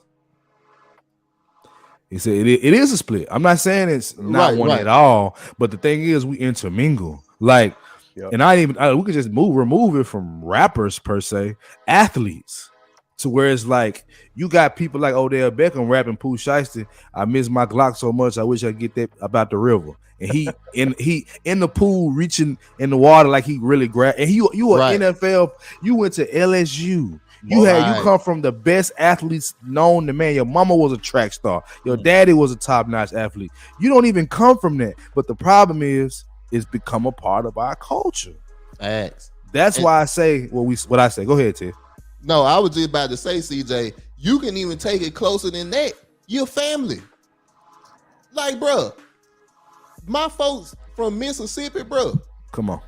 He said it is a split. I'm not saying it's not Right, one right. at all, but the thing is we intermingle. Like, Yep. and we could just remove it from rappers per se, athletes, to where it's like you got people like Odell Beckham rapping Pooh Shiesty. I miss my Glock so much. I wish I could get that about the river. And he in the pool reaching in the water like he really grabbed. And you were Right. NFL. You went to LSU. You Right. come from the best athletes known to man. Your mama was a track star. Your daddy was a top-notch athlete. You don't even come from that. But the problem is, it's become a part of our culture. Facts. That's why I say what I say. Go ahead, Ted. No, I was just about to say, CJ, you can even take it closer than that. Your family. Like, bro, my folks from Mississippi, bro, Come on.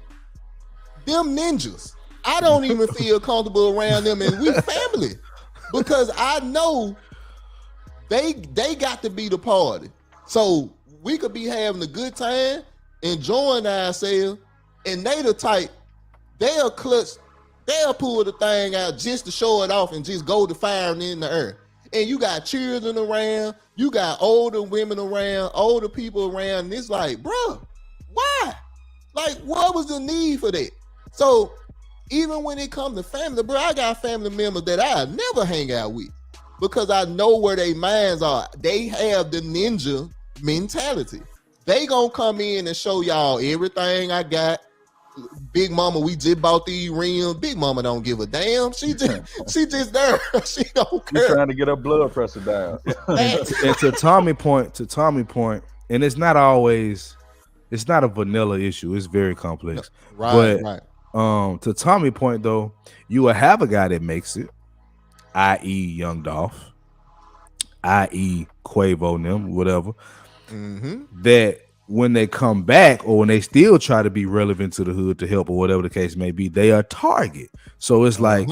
them ninjas. I don't even feel comfortable around them, and we family. Because I know they got to be the party. So we could be having a good time, enjoying ourselves, and they the type, they'll pull the thing out just to show it off and just go to firing in the air. And you got children around, you got older women around, older people around, and it's like, bro, why? Like, what was the need for that? So even when it comes to family, bro, I got family members that I never hang out with because I know where their minds are. They have the ninja mentality. They gonna come in and show y'all everything I got. Big mama, we just bought these rims. Big mama don't give a damn. She just there. She don't You're care. trying to get her blood pressure down. And to Tommy point, and it's not a vanilla issue. It's very complex. Right, But right. to Tommy point though, you will have a guy that makes it, i.e. Young Dolph, i.e. Quavo and them, whatever, that when they come back or when they still try to be relevant to the hood to help or whatever the case may be, they are target. So it's like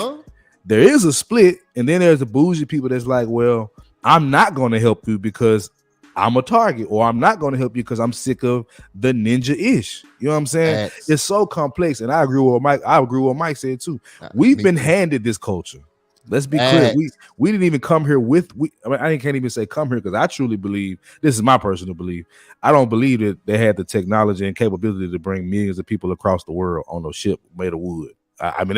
there is a split, and then there's the bougie people that's like, well, I'm not going to help you because I'm a target, or I'm not going to help you because I'm sick of the ninja-ish. You know what I'm saying? Facts. It's so complex, and I agree with what Mike. I agree with what Mike said too. We've Me been too. handed this culture. Let's be clear. Facts. We didn't even come here with. I can't even say come here because I truly believe, this is my personal belief. I don't believe that they had the technology and capability to bring millions of people across the world on a ship made of wood. I mean,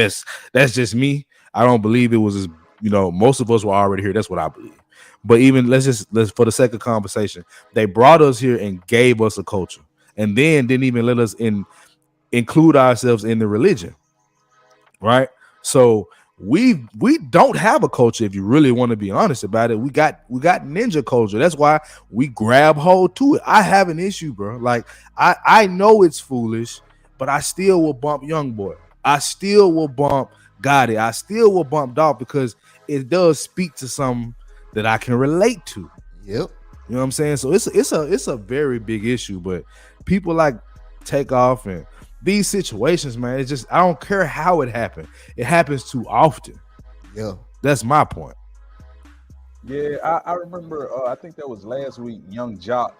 that's just me. I don't believe it was as, most of us were already here. That's what I believe. But even let's for the sake of conversation, they brought us here and gave us a culture, and then didn't even let us include ourselves in the religion, right? So we don't have a culture. If you really want to be honest about it, we got ninja culture. That's why we grab hold to it. I have an issue, bro. Like I know it's foolish, but I still will bump Young Boy. I still will bump Gotti. I still will bump Dolph because it does speak to something that I can relate to. Yep. You know what I'm saying? So it's a very big issue, but people like Takeoff and these situations, man, it's just, I don't care how it happened. It happens too often. Yeah. That's my point. Yeah, I remember, I think that was last week, Young Jock,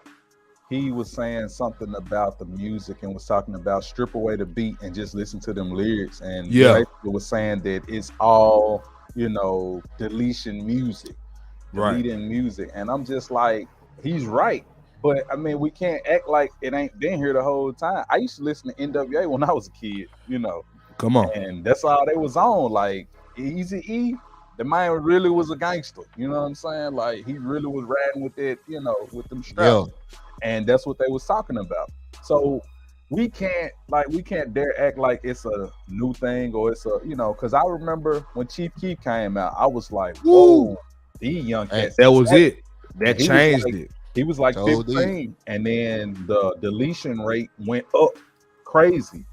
he was saying something about the music and was talking about strip away the beat and just listen to them lyrics. And Yeah, it was saying that it's all, deletion music, right. deleting music. And I'm just like, he's right. But I mean, we can't act like it ain't been here the whole time. I used to listen to NWA when I was a kid, Come on. and that's all they was on. Like Eazy-E, the man really was a gangster. You know what I'm saying? Like he really was riding with it, with them straps. And that's what they was talking about. So we can't dare act like it's a new thing or it's a, because I remember when Chief Keef came out, I was like, whoa, these young cats. That was it. That He was changed like- it. He was like Told 15, and then the deletion rate went up crazy.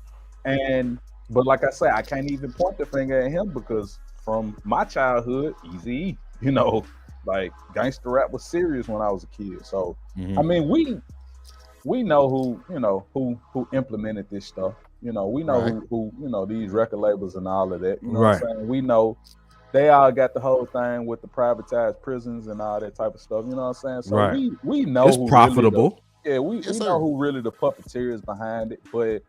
But like I say, I can't even point the finger at him because from my childhood, Eazy-E, like gangster rap was serious when I was a kid. So I mean, we know who implemented this stuff. We know Right. who these record labels and all of that. You know Right. what I'm saying? We know they all got the whole thing with the privatized prisons and all that type of stuff. You know what I'm saying? So Right. we know It's who profitable. we Yes, know sir. who really the puppeteers behind it, but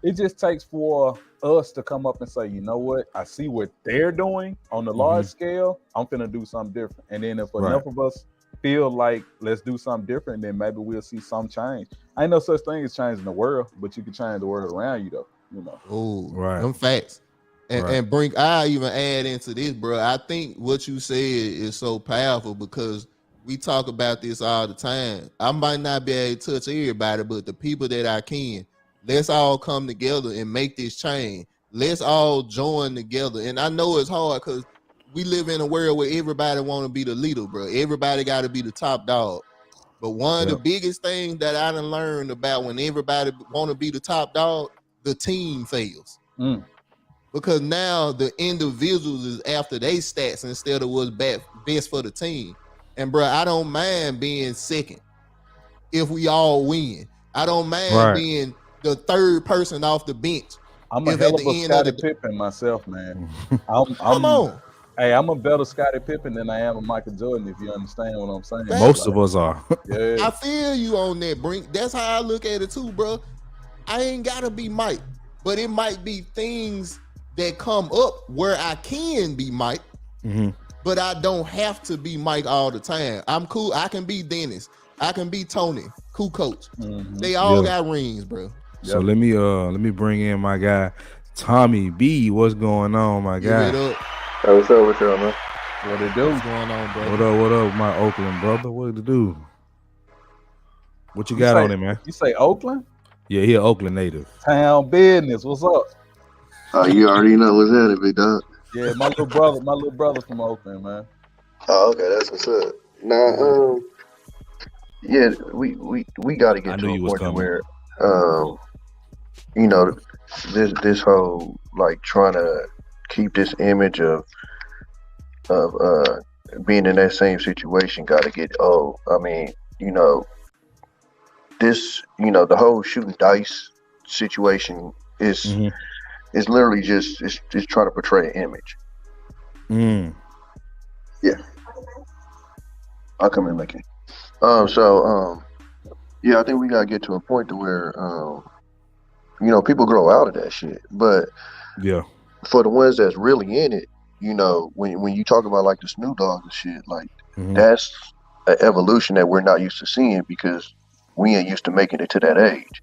it just takes for us to come up and say, you know what? I see what they're doing on the large scale. I'm finna do something different. And then if Right. enough of us feel like let's do something different, then maybe we'll see some change. I ain't no such thing as changing the world, but you can change the world around you though. Oh, Right. them facts. And, Right. and bring, I even add into this, bro. I think what you said is so powerful because we talk about this all the time. I might not be able to touch everybody, but the people that I can, let's all come together and make this change. Let's all join together. And I know it's hard because we live in a world where everybody want to be the leader, bro. Everybody got to be the top dog. But one of the biggest things that I done learned about when everybody want to be the top dog, the team fails. Because now the individuals is after they stats instead of what's best for the team. And bro, I don't mind being second if we all win. I don't mind being the third person off the bench. I'm a If hell at of the a end of Scottie the- Pippen myself, man. Come on. Hey, I'm a better Scottie Pippen than I am a Michael Jordan, if you understand what I'm saying. Most of us are. Yeah. I feel you on that, Brink. That's how I look at it too, bro. I ain't gotta be Mike, but it might be things that come up where I can be Mike, but I don't have to be Mike all the time. I'm cool. I can be Dennis. I can be Tony. Cool coach. They all got rings, bro. So let me bring in my guy Tommy B. What's going on, my Give guy? it up. Hey, what's up with y'all, man? What it do? What's going on, bro? What up, my Oakland brother? What to do? What you got on it, man? You say Oakland? Yeah, he an Oakland native. Town business. What's up? You already know what's happening, big dog. Yeah, my little brother from Oakland, man. Oh, okay, that's what's up. Now, yeah, we got to I get knew to you a was point to coming. where, this whole like trying to keep this image of being in that same situation got to get old. I mean, this, the whole shooting dice situation is literally just it's trying to portray an image. Yeah. I'll come in, Mickey. Yeah, I think we gotta get to a point to where people grow out of that shit. But Yeah. for the ones that's really in it, when you talk about like the Snoop Dogg and shit, like that's an evolution that we're not used to seeing because we ain't used to making it to that age.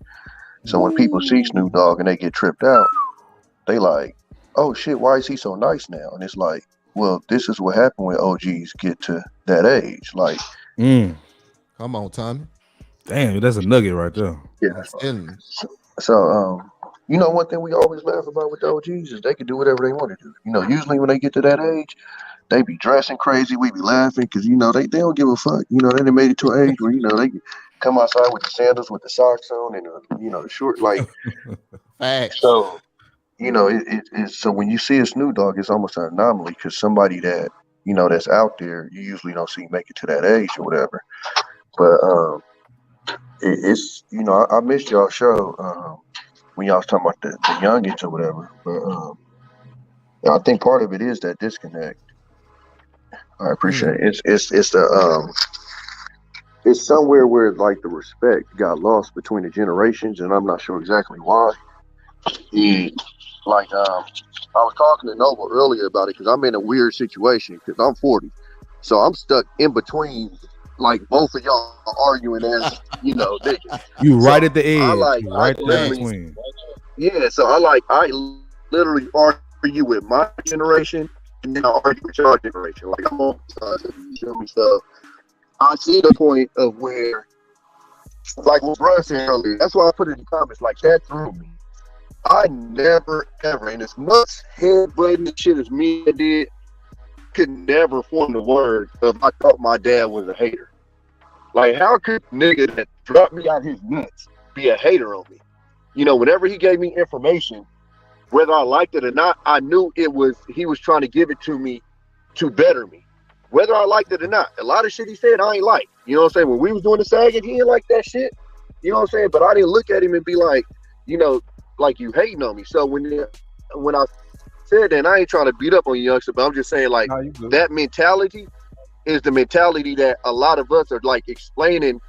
So when people see Snoop Dogg and they get tripped out, they like, oh shit, why is he so nice now? And it's like, well, this is what happened when OGs get to that age. Like, come on, Tommy. Damn, that's a nugget right there. Yeah. So, one thing we always laugh about with the OGs is they can do whatever they want to do. Usually when they get to that age, they be dressing crazy. We be laughing because, they don't give a fuck. They done made it to an age where, they can come outside with the sandals, with the socks on and, the short, like. So, so when you see a Snoop Dogg, it's almost an anomaly because somebody that, that's out there, you usually don't see make it to that age or whatever. But it's, I missed y'all show when y'all was talking about the youngins or whatever. But I think part of it is that disconnect. I appreciate it. It's somewhere where like the respect got lost between the generations, and I'm not sure exactly why. Like I was talking to Noble earlier about it because I'm in a weird situation because I'm 40, so I'm stuck in between. Like both of y'all are arguing as niggas. You right at the edge. Right there between. Yeah, so I literally argue with my generation and then I argue with your generation. Like I'm on you feel me? So I see the point of where, like what Russ said earlier, that's why I put it in the comments, like that threw me. I never ever, and as much headbutting shit as me did, could never form the word of I thought my dad was a hater. Like, how could nigga that dropped me out his nuts be a hater on me? Whenever he gave me information, whether I liked it or not, I knew he was trying to give it to me to better me. Whether I liked it or not. A lot of shit he said I ain't like. You know what I'm saying? When we was doing the sagging, he didn't like that shit. You know what I'm saying? But I didn't look at him and be like, like you hating on me. So when I said that, and I ain't trying to beat up on you youngster, but I'm just saying like that mentality is the mentality that a lot of us are like explaining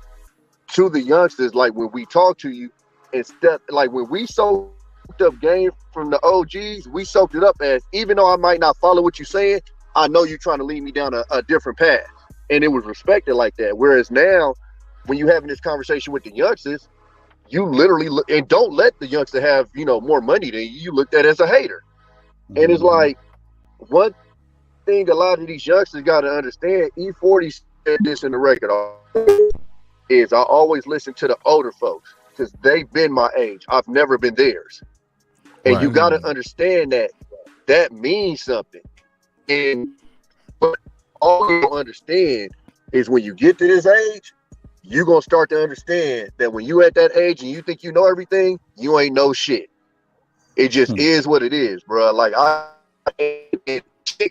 to the youngsters. Like when we talk to you, instead, like when we soaked up game from the OGs, we soaked it up as, even though I might not follow what you're saying, I know you're trying to lead me down a different path, and it was respected like that. Whereas now, when you're having this conversation with the youngsters, you literally look and don't let the youngster have more money than you looked at as a hater. And it's like one thing a lot of these youngsters got to understand. E40 said this in the record. Is I always listen to the older folks because they've been my age. I've never been theirs, and you got to understand that means something. And but all you understand is when you get to this age, you're gonna start to understand that when you at that age and you think you know everything, you ain't know shit. It just is what it is, bro. Like it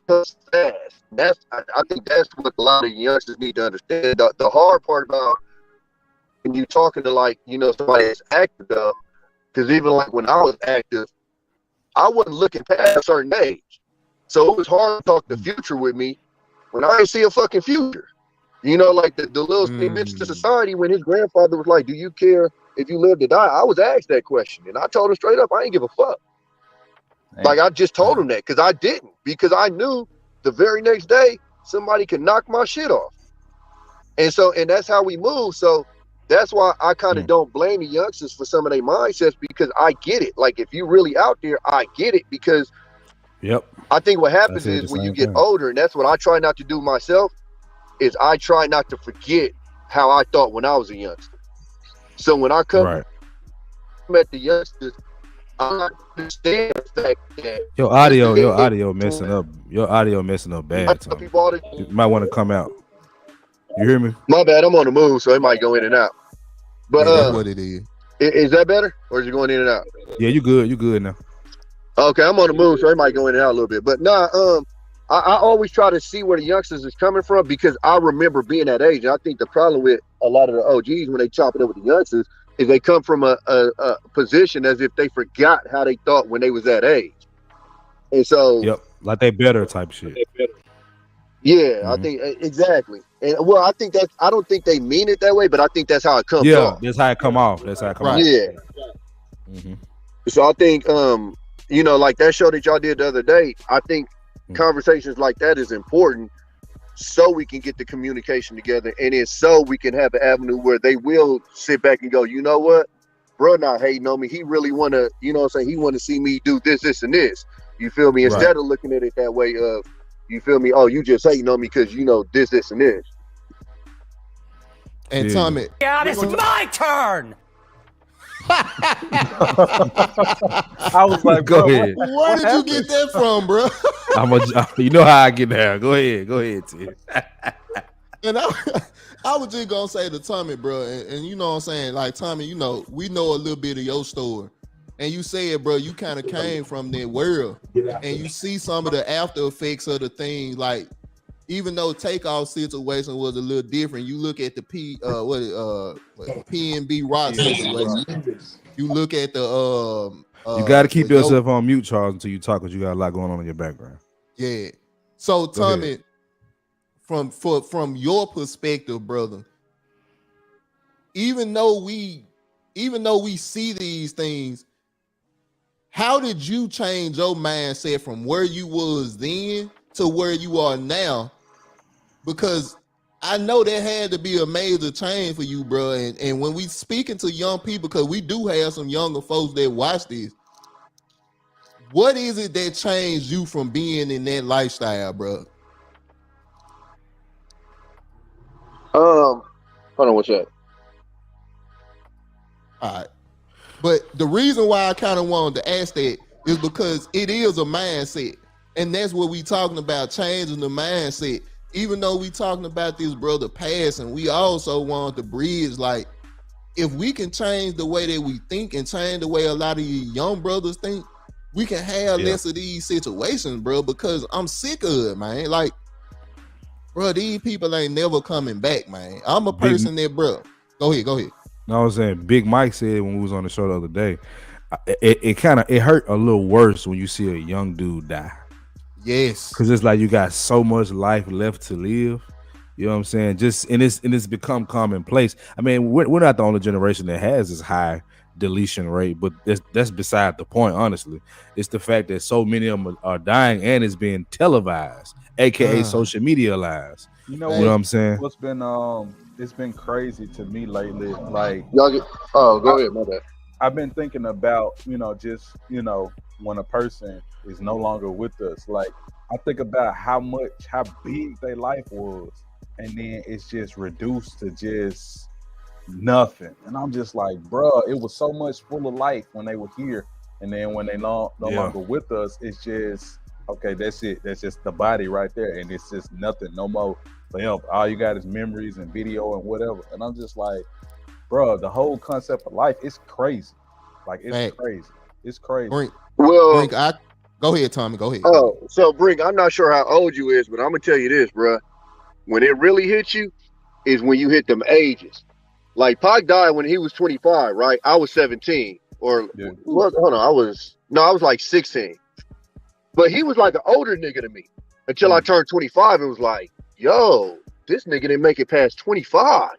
comes fast. I think that's what a lot of youngsters need to understand. The hard part about when you talking to somebody that's active though, because even like when I was active, I wasn't looking past a certain age. So it was hard to talk the future with me when I didn't see a fucking future. Like the little Mr. Society, when his grandfather was like, do you care if you live to die? I was asked that question. And I told him straight up, I ain't give a fuck. Like I just told him that because I didn't. Because I knew the very next day, somebody could knock my shit off. And that's how we move. So that's why I kind of don't blame the youngsters for some of their mindsets, because I get it. Like if you really out there, I get it, because I think what happens is when you get older, and that's what I try not to do myself, is I try not to forget how I thought when I was a youngster. So when I come at the youngsters, I understand the fact that your audio messing up. Your audio messing up bad. You might want to come out. You hear me? My bad. I'm on the move, so it might go in and out. But that's what it is. Is that better, or is it going in and out? Yeah, you good. You good now. Okay, I'm on the move, so it might go in and out a little bit. But I always try to see where the youngsters is coming from, because I remember being that age. And I think the problem with a lot of the OGs when they chop it up with the youngsters is they come from a position as if they forgot how they thought when they was that age. And so like they better type shit. Yeah, I think exactly. And well, I think I don't think they mean it that way, but I think that's how it comes off. That's how it come off. That's how it come off. Yeah. So I think you know, like that show that y'all did the other day, I think conversations like that is important so we can get the communication together, and it's so we can have an avenue where they will sit back and go, you know what, bro, not hating on me. He really wanna, you know what I'm saying, he wanna see me do this, this, and this. You feel me? Instead of looking at it that way of, you feel me, oh, you just hating on me because you know this, this, and this. And Tommy, God, it's my turn. I was like, go bro, ahead. where did you get that from, bro? You know how I get there. Go ahead, T. And I was just gonna say to Tommy, bro, and you know what I'm saying, like Tommy, you know, we know a little bit of your story. And you said, bro, you kind of came from that world, and you see some of the after effects of the things. Like, even though Takeoff situation was a little different, you look at the PNB Rock situation. You look at the you got to keep yourself on mute, Charles, until you talk, because you got a lot going on in your background. Yeah. So, Tommy, from your perspective, brother, even though we see these things, how did you change your mindset from where you was then to where you are now? Because I know that had to be a major change for you, bro. And when we speaking to young people, because we do have some younger folks that watch this, what is it that changed you from being in that lifestyle, bro? Hold on, what's up? All right. But the reason why I kind of wanted to ask that is because it is a mindset. And that's what we talking about, changing the mindset. Even though we talking about this brother passing, we also want to bridge, like, if we can change the way that we think and change the way a lot of these young brothers think, we can have less of these situations, bro, because I'm sick of it, man. Like, bro, these people ain't never coming back, man. I'm a person that, bro. Go ahead. No, I was saying, Big Mike said when we was on the show the other day, it hurt a little worse when you see a young dude die. Yes, because it's like you got so much life left to live. You know what I'm saying? It's become commonplace. I mean, we're not the only generation that has this high deletion rate, but that's beside the point. Honestly, it's the fact that so many of them are dying and it's being televised, aka social media lives. You know what I'm saying? What's been it's been crazy to me lately. Like, go ahead, my bad. I've been thinking about, just when a person is no longer with us, like, I think about how big their life was, and then it's just reduced to just nothing. And I'm just like, bro, it was so much full of life when they were here, and then when they no longer with us, it's just, okay, that's it. That's just the body right there, and it's just nothing, no more for him. All you got is memories and video and whatever. And I'm just like, bro, the whole concept of life is crazy. Like, it's crazy. It's crazy. Brink, well, go ahead, Tommy. Go ahead. Oh, so Brink, I'm not sure how old you is, but I'm gonna tell you this, bro. When it really hits you is when you hit them ages. Like, Pac died when he was 25, right? I was 17, or hold on, I was like 16. But he was like an older nigga to me until I turned 25. It was like, yo, this nigga didn't make it past 25.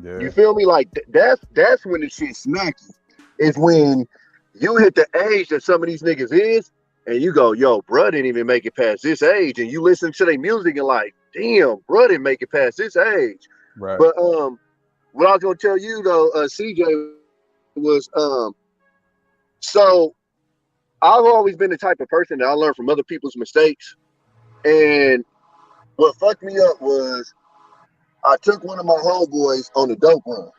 Yeah. You feel me? Like, that's when the shit smacks you. Is when you hit the age that some of these niggas is, and you go, yo, bro didn't even make it past this age. And you listen to their music and like, damn, bro didn't make it past this age. Right. But what I was gonna tell you though, CJ, was so I've always been the type of person that I learn from other people's mistakes. And what fucked me up was I took one of my homeboys on a dope run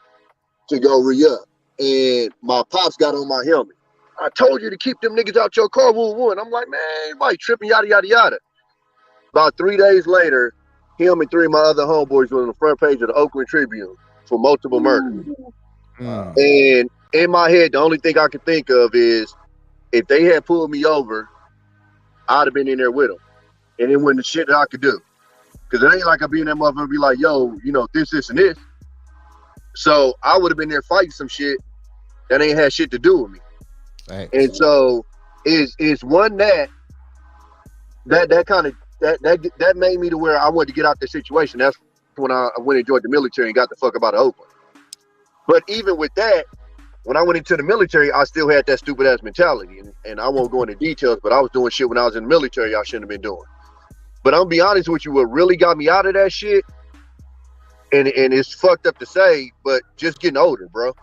to go re-up. And my pops got on my helmet. I told you to keep them niggas out your car, woo. And I'm like, man, everybody tripping, yada, yada, yada. About 3 days later, him and three of my other homeboys were on the front page of the Oakland Tribune for multiple murders. And in my head, the only thing I could think of is if they had pulled me over, I'd have been in there with them. And it wasn't the shit that I could do. Because it ain't like I be in that motherfucker and be like, yo, this, and this. So I would have been there fighting some shit that ain't had shit to do with me. Thanks. And so is one that that made me to where I wanted to get out the situation. That's when I went and joined the military and got the fuck up out of Oakland. But even with that, when I went into the military, I still had that stupid ass mentality, and I won't go into details, but I was doing shit when I was in the military I shouldn't have been doing. But I'm gonna be honest with you, what really got me out of that shit, and it's fucked up to say, but just getting older, bro.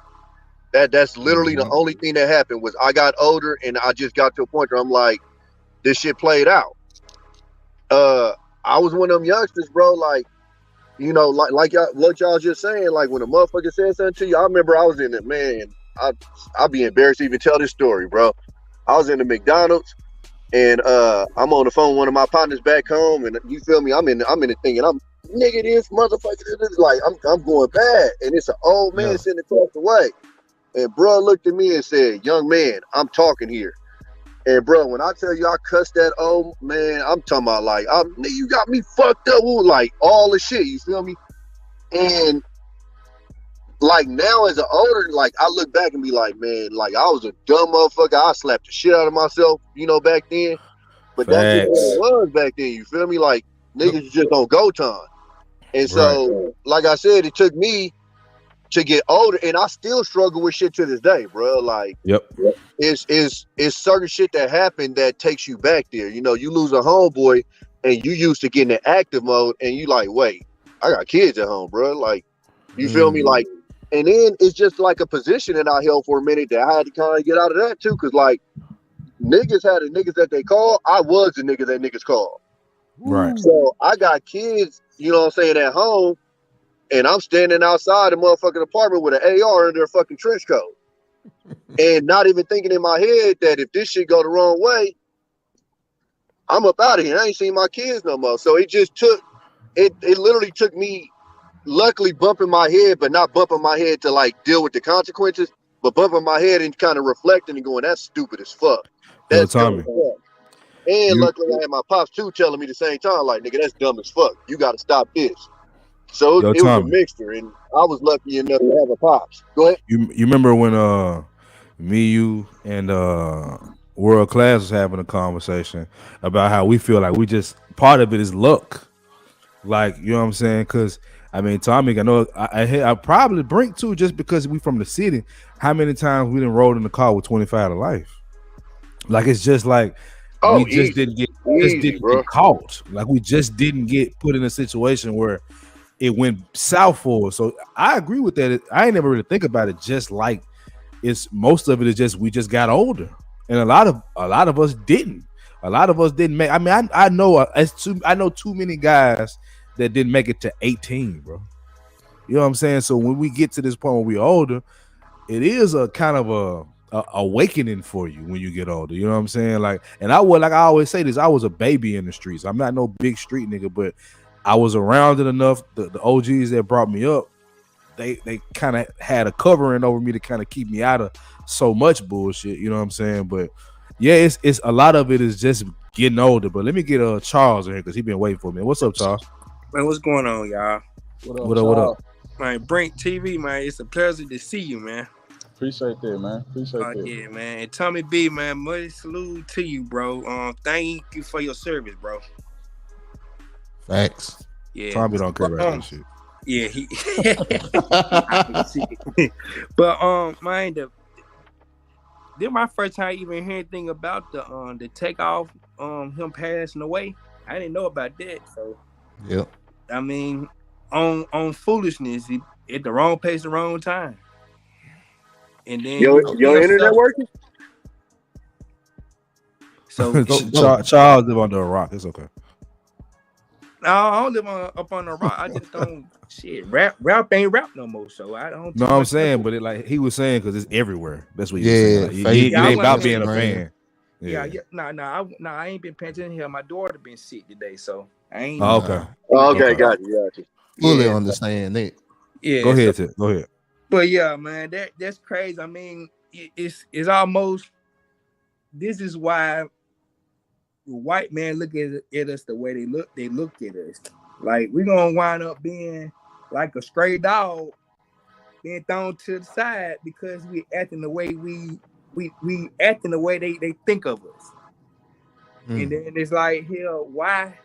That's literally the only thing that happened was I got older, and I just got to a point where I'm like, this shit played out. I was one of them youngsters, bro. Like, you know, like y'all, what y'all just saying. Like when a motherfucker said something to you, I remember I was in it, man. I'd be embarrassed to even tell this story, bro. I was in the McDonald's, and I'm on the phone with one of my partners back home, and you feel me? I'm in the thing, and I'm nigga this motherfucker. This like I'm going bad, and it's an old man sitting across the way, and bro looked at me and said, "Young man, I'm talking here." And bro, when I tell you I cussed that old man, I'm talking about like, nigga, you got me fucked up, like all the shit. You feel me? And like now as an older, like I look back and be like, man, like I was a dumb motherfucker. I slapped the shit out of myself, you know, back then. But that's just what it was back then. You feel me? Like niggas just on go time. And so, like I said, it took me to get older, and I still struggle with shit to this day, bro. Like, it's certain shit that happened that takes you back there. You know, you lose a homeboy, and you used to get in the active mode, and you like, wait, I got kids at home, bro. Like, you feel me? Like, and then it's just like a position that I held for a minute that I had to kind of get out of that too, because like niggas had the niggas that they call. I was the nigga that niggas called. Right. So I got kids, you know what I'm saying, at home. And I'm standing outside the motherfucking apartment with an AR under a fucking trench coat. And not even thinking in my head that if this shit go the wrong way, I'm up out of here. I ain't seen my kids no more. So it just took, it literally took me, luckily bumping my head, but not bumping my head to like deal with the consequences, but bumping my head and kind of reflecting and going, that's stupid as fuck. That's dumb as fuck. And luckily I had my pops too telling me the same time, like, nigga, that's dumb as fuck. You got to stop this. So it was a mixture, and I was lucky enough to have a pops. Go ahead. You remember when me, you, and World Class was having a conversation about how we feel like we just part of it is luck, like, you know what I'm saying? Because I mean, Tommy, I know I probably Brink too, just because we from the city. How many times we done rode in the car with 25 to life? Like it's just like we just didn't get caught. Like we just didn't get put in a situation where it went south for us. So I agree with that. I ain't never really think about it just like it's most of it is just we just got older. And a lot of us didn't. A lot of us didn't make. I mean, I know too many guys that didn't make it to 18, bro. You know what I'm saying? So when we get to this point when we're older, it is a kind of a awakening for you when you get older. You know what I'm saying? Like, and I always say this, I was a baby in the streets. I'm not no big street nigga, but I was around it enough. The OGs that brought me up, they kind of had a covering over me to kind of keep me out of so much bullshit. You know what I'm saying? But yeah, it's a lot of it is just getting older. But let me get Charles in here because he been waiting for me. What's up, Charles? Man, what's going on, y'all? What up? Man, Brink TV, man, it's a pleasure to see you, man. Appreciate that, man. Appreciate that. Yeah, man. And Tommy B, man, much salute to you, bro. Thank you for your service, bro. Facts. Yeah. Tommy don't care about that shit. Yeah, he. But man, this my first time even hearing anything about the Takeoff, him passing away. I didn't know about that. So yep. I mean, on foolishness, at the wrong place, the wrong time. And then your internet working? So Charles live under a rock. It's okay. No, I don't live up on the rock. I just don't rap ain't rap no more. So I don't. No, I'm saying, but it like he was saying because it's everywhere. That's what he's saying. Like, it ain't about being a fan. Yeah. I ain't been paying attention here. My daughter been sick today, so I ain't. Okay. Okay, got you. Fully understand that. Yeah. Go ahead, Ted. Go ahead. But yeah, man, that's crazy. I mean, it's almost. This is why the white man look at us the way they look at us. Like we're gonna wind up being like a stray dog being thrown to the side because we acting the way we acting the way they think of us. And then it's like, hell, why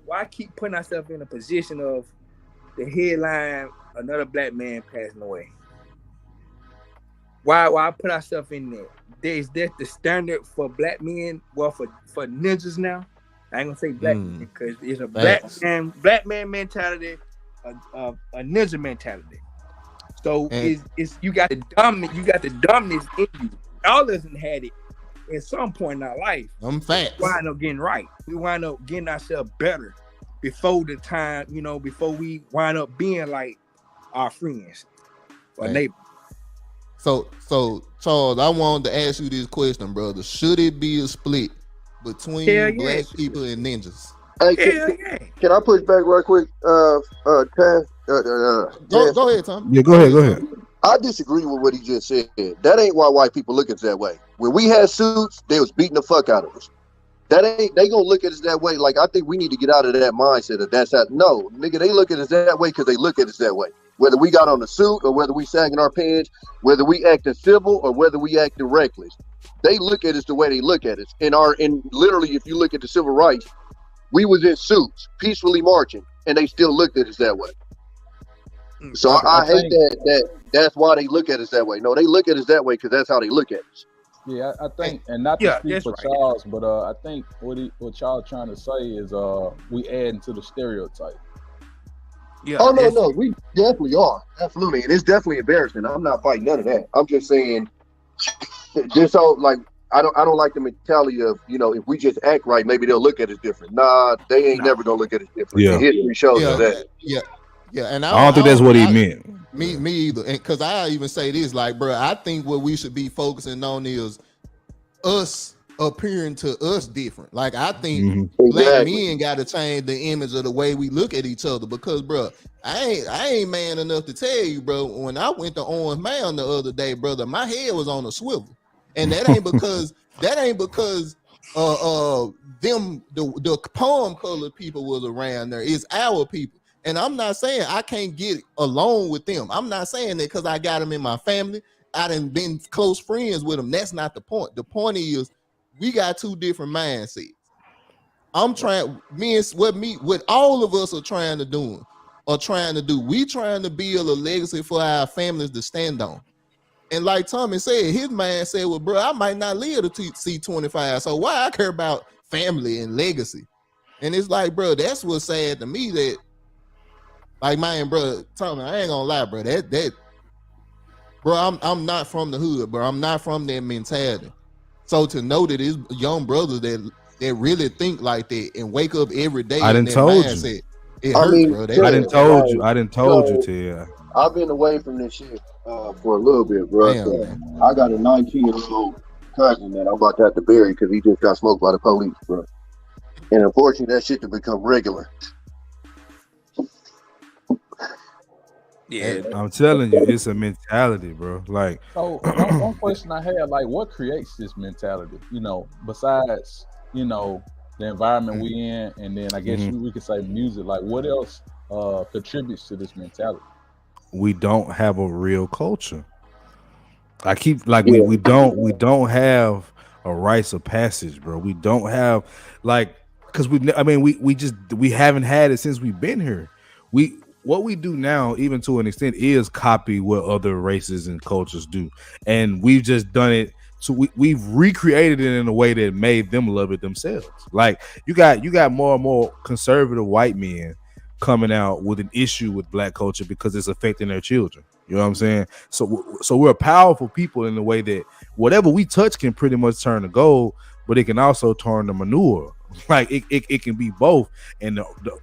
why keep putting ourselves in a position of the headline, another black man passing away? Why put ourselves in there? Is that the standard for black men? Well, for ninjas now, I ain't gonna say black men because it's a black man mentality, a ninja mentality. So it's you got the dumbness in you. All of us had it at some point in our life. I'm fat. We wind up getting right. We wind up getting ourselves better before the time, before we wind up being like our friends or neighbors. So Charles, I wanted to ask you this question, brother. Should it be a split between black people and ninjas? Hey, can I push back real quick? Taz? Go ahead, Tom. Yeah, go ahead. I disagree with what he just said. That ain't why white people look at us that way. When we had suits, they was beating the fuck out of us. They gonna look at us that way. Like, I think we need to get out of that mindset of that's how. No, nigga, they look at us that way because they look at us that way. Whether we got on a suit or whether we sagging our pants, whether we acting civil or whether we acting reckless, they look at us the way they look at us. And literally, if you look at the civil rights, we was in suits, peacefully marching, and they still looked at us that way. So I hate that's why they look at us that way. No, they look at us that way because that's how they look at us. Yeah, I think, and not to speak for Charles, but I think what Charles trying to say is we adding to the stereotype. Yeah. Oh no, we definitely are. Absolutely. And it's definitely embarrassing. I'm not fighting none of that. I'm just saying just so like I don't like the mentality of, if we just act right, maybe they'll look at us different. Nah, they ain't never gonna look at us different. Yeah. History shows us that. Yeah, and I don't think that's what he meant. Me either. And because I even say this, like, bro, I think what we should be focusing on is us appearing to us different. Like, I think black men got to change the image of the way we look at each other. Because, bro, I ain't man enough to tell you, bro. When I went to Orange Mound the other day, brother, my head was on a swivel, and that ain't because them the palm colored people was around there. It's our people. And I'm not saying I can't get along with them. I'm not saying that because I got them in my family. I done been close friends with them. That's not the point. The point is we got two different mindsets. I'm trying, what all of us are trying to do. We trying to build a legacy for our families to stand on. And like Tommy said, his man said, well, bro, I might not live to see 25. So why I care about family and legacy? And it's like, bro, that's what's sad to me that, like, man, bro, Tommy, I ain't gonna lie, bro. Bro, I'm not from the hood, bro. I'm not from that mentality. So to know that it's young brothers that really think like that and wake up every day, I done told you. It hurts, bro. I done told you. I done told you, Ted. I've been away from this shit for a little bit, bro. Damn, I got a 19-year-old cousin that I'm about to have to bury because he just got smoked by the police, bro. And unfortunately, that shit to become regular. Yeah, I'm telling you, it's a mentality, bro. Like, so one question I had, like, what creates this mentality? Besides, the environment we in, and then I guess we could say music. Like, what else contributes to this mentality? We don't have a real culture. I keep like we don't have a rites of passage, bro. We don't have because we haven't had it since we've been here. What we do now, even to an extent, is copy what other races and cultures do, and we've just done it. So we've recreated it in a way that made them love it themselves. Like you got more and more conservative white men coming out with an issue with black culture because it's affecting their children. You know what I'm saying? So we're powerful people in the way that whatever we touch can pretty much turn to gold, but it can also turn to manure. Like it can be both. And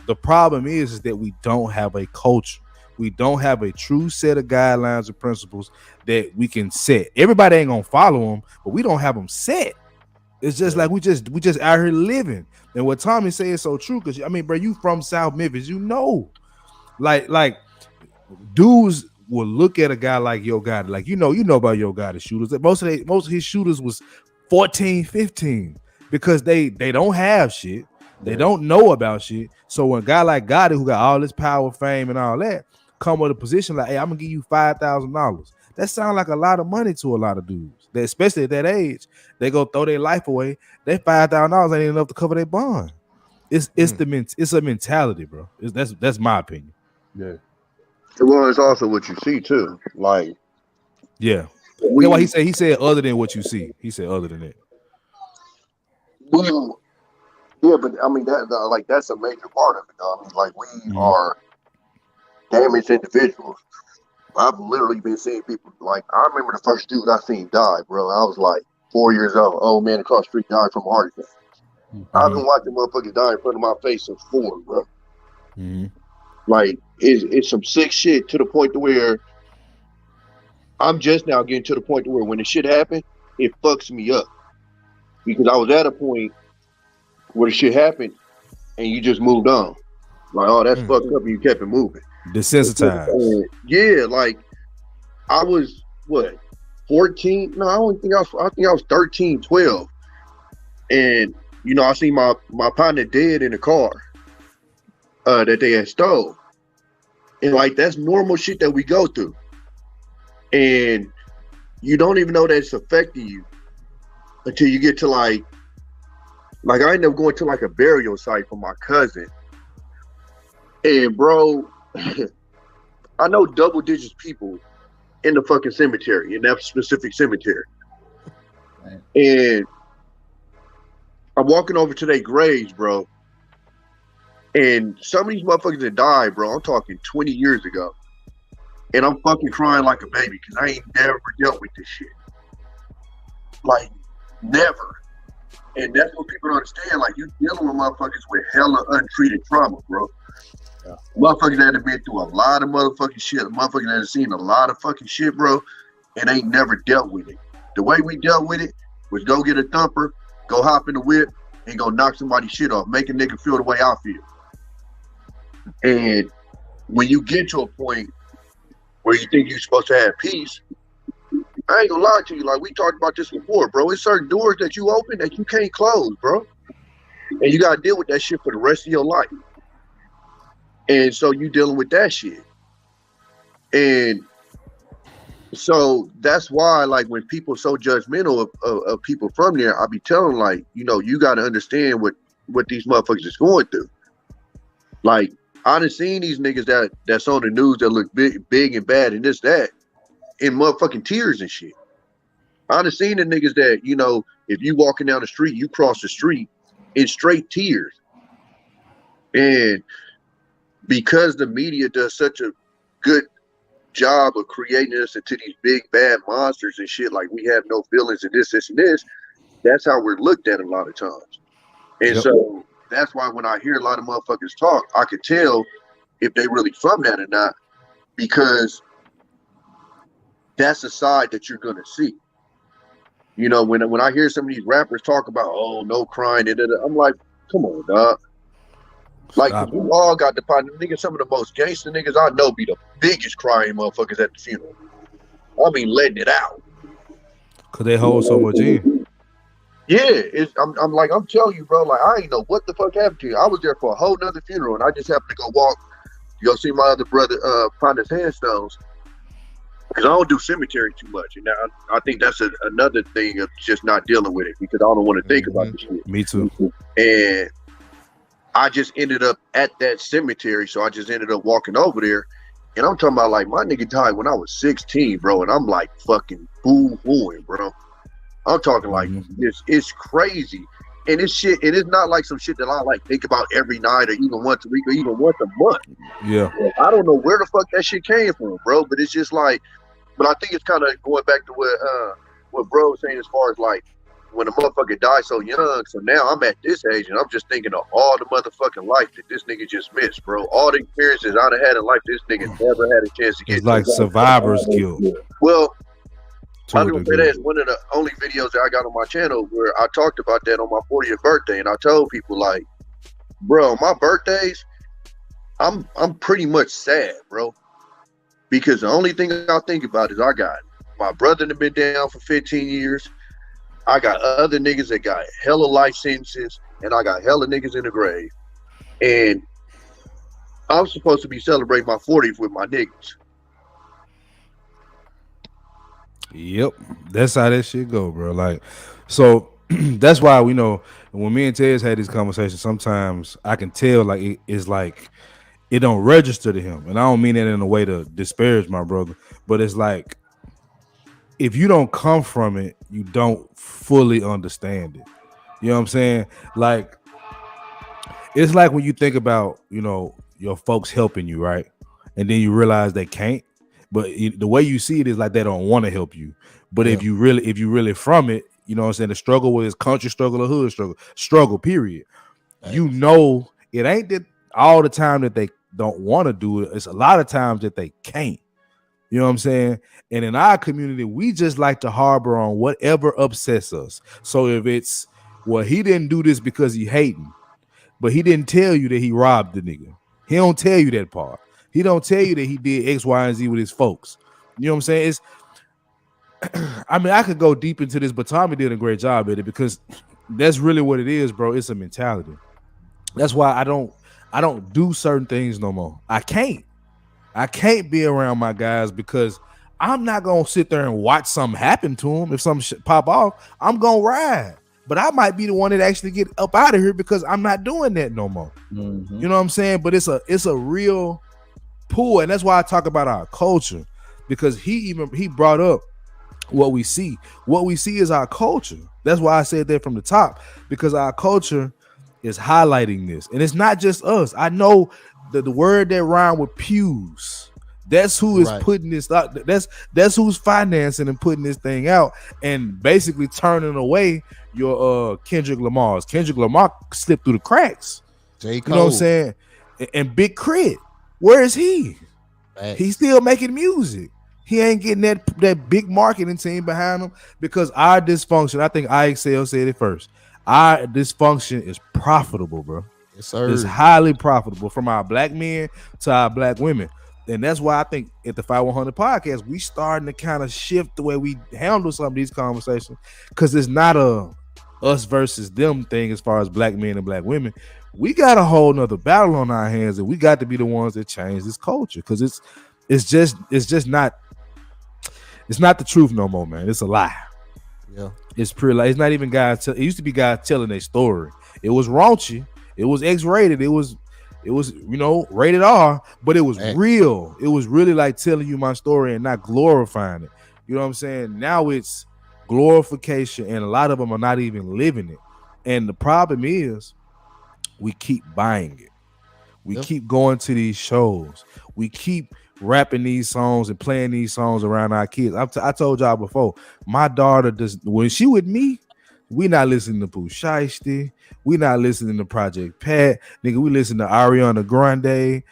the problem is that we don't have a culture. We don't have a true set of guidelines and principles that we can set. Everybody ain't gonna follow them, but we don't have them set. It's just like we just out here living. And what Tommy said is so true, because I mean, bro, you from South Memphis, like dudes will look at a guy like Yo Gotti, like you know about Yo Gotti shooters. Most of his shooters was 14, 15 because they don't have shit. They don't know about shit. So when a guy like Gotti, who got all this power, fame, and all that, come with a position like, hey, I'm gonna give you $5,000. That sounds like a lot of money to a lot of dudes. That, especially at that age, they go throw their life away. That $5,000 ain't enough to cover their bond. It's it's a mentality, bro. That's my opinion. Yeah. Well, it's also what you see too. Like, Yeah. That's why he said other than what you see. He said other than it. Well, yeah, but I mean like that's a major part of it. Though. I mean, like we are damaged individuals. I've literally been seeing people like I remember the first dude I seen die, bro. I was like 4 years old. Old man across the street died from a heart attack. I've been watching motherfuckers die in front of my face since 4, bro. Like it's some sick shit to the point to where I'm just now getting to the point to where when the shit happened, it fucks me up because I was at a point where the shit happened and you just moved on. Like, oh, that's fucked up, and you kept it moving. Desensitized. Yeah, like I was 14? No, I think I was 13, 12. And you know, I seen my partner dead in the car that they had stole. And like that's normal shit that we go through. And you don't even know that it's affecting you until you get to like I ended up going to like a burial site for my cousin. And bro, I know double digits people in the fucking cemetery, in that specific cemetery. And I'm walking over to their graves, bro. And some of these motherfuckers that died, bro, I'm talking 20 years ago. And I'm fucking crying like a baby because I ain't never dealt with this shit. Like, never. And that's what people don't understand. Like, you dealing with motherfuckers with hella untreated trauma, bro. Yeah. Motherfuckers that have been through a lot of motherfucking shit. Motherfuckers that have seen a lot of fucking shit, bro, and ain't never dealt with it. The way we dealt with it was go get a thumper, go hop in the whip, and go knock somebody's shit off. Make a nigga feel the way I feel. And when you get to a point where you think you're supposed to have peace, I ain't gonna lie to you. Like, we talked about this before, bro. It's certain doors that you open that you can't close, bro. And you gotta deal with that shit for the rest of your life. And so you dealing with that shit. And so that's why, like, when people are so judgmental of people from there, I be telling, like, you know, you got to understand what these motherfuckers is going through. Like, I done seen these niggas that's on the news that look big and bad and this, that, in motherfucking tears and shit. I done seen the niggas that, you know, if you walking down the street, you cross the street in straight tears. And because the media does such a good job of creating us into these big bad monsters and shit, like we have no feelings and this and this, that's how we're looked at a lot of times. And so that's why when I hear a lot of motherfuckers talk, I can tell if they really from that or not, because that's a side that you're gonna see. You know, when I hear some of these rappers talk about, oh, no crying, I'm like, come on, dog. Like, we all got the part. Niggas, some of the most gangster niggas I know be the biggest crying motherfuckers at the funeral. I mean, letting it out. Cause they hold so much in. Yeah, I'm telling you, bro. Like, I ain't know what the fuck happened to you. I was there for a whole nother funeral, and I just happened to go see my other brother, Ponder's Handstones. Because I don't do cemetery too much, and I think that's another thing of just not dealing with it because I don't want to think about this shit. Me too. And I just ended up at that cemetery, so I just ended up walking over there, and I'm talking about, like, my nigga died when I was 16, bro, and I'm like fucking boo-hooing, bro. I'm talking like it's crazy, and it's shit. It is not like some shit that I like think about every night or even once a week or even once a month. Yeah, I don't know where the fuck that shit came from, bro, but it's just like. But I think it's kind of going back to what bro was saying as far as like when a motherfucker died so young. So now I'm at this age and I'm just thinking of all the motherfucking life that this nigga just missed, bro. All the experiences I'd have had in life, this nigga never had a chance to get. It's like survivor's guilt. Well, I'm gonna say that's one of the only videos that I got on my channel where I talked about that on my 40th birthday, and I told people like, bro, my birthdays, I'm pretty much sad, bro. Because the only thing I think about is I got my brother that been down for 15 years. I got other niggas that got hella life sentences, and I got hella niggas in the grave. And I'm supposed to be celebrating my 40th with my niggas. Yep, that's how that shit go, bro. Like, so that's why we know when me and Tez had these conversations, sometimes I can tell like it's like it don't register to him. And I don't mean that in a way to disparage my brother, but it's like if you don't come from it, you don't fully understand it. You know what I'm saying? Like it's like when you think about, your folks helping you, right? And then you realize they can't. But the way you see it is like they don't want to help you. But if you really from it, you know what I'm saying? The struggle is country struggle or hood struggle, period. Nice. You know, it ain't that all the time that they don't want to do it. It's a lot of times that they can't. You know what I'm saying? And in our community, we just like to harbor on whatever upsets us. So if it's, well, he didn't do this because he hating, but he didn't tell you that he robbed the nigga. He don't tell you that part. He don't tell you that he did X, Y, and Z with his folks. You know what I'm saying? It's, I mean, I could go deep into this, but Tommy did a great job at it because that's really what it is, bro. It's a mentality. That's why I don't do certain things no more. I can't be around my guys because I'm not gonna sit there and watch something happen to them. If something pop off, I'm gonna ride. But I might be the one that actually get up out of here because I'm not doing that no more. Mm-hmm. You know what I'm saying? But it's a real pull, and that's why I talk about our culture, because he brought up what we see. What we see is our culture. That's why I said that from the top, because our culture is highlighting this, and it's not just us. I know the word that rhyme with pews. That's who is putting this out. That's who's financing and putting this thing out, and basically turning away your Kendrick Lamar's. Kendrick Lamar slipped through the cracks. J. Cole. You know what I'm saying? And Big Crit, where is he? He's still making music. He ain't getting that big marketing team behind him because our dysfunction. I think IXL said it first. Our dysfunction is profitable, bro. Yes, sir. It's highly profitable from our black men to our black women. And that's why I think at the 5100 podcast, we starting to kind of shift the way we handle some of these conversations, because it's not a us versus them thing as far as black men and black women. We got a whole nother battle on our hands, and we got to be the ones that change this culture, because it's just not the truth no more, man. It's a lie. Yeah, it's pure lie. It's not even guys. It used to be guys telling their story. It was raunchy. It was X-rated. It was rated R, but it was real. It was really like telling you my story and not glorifying it. You know what I'm saying? Now it's glorification, and a lot of them are not even living it. And the problem is we keep buying it. We keep going to these shows. We keep rapping these songs and playing these songs around our kids. I told y'all before, my daughter does, when she with me, we not listening to Pooh Shiesty. We not listening to Project Pat. Nigga, we listen to Ariana Grande,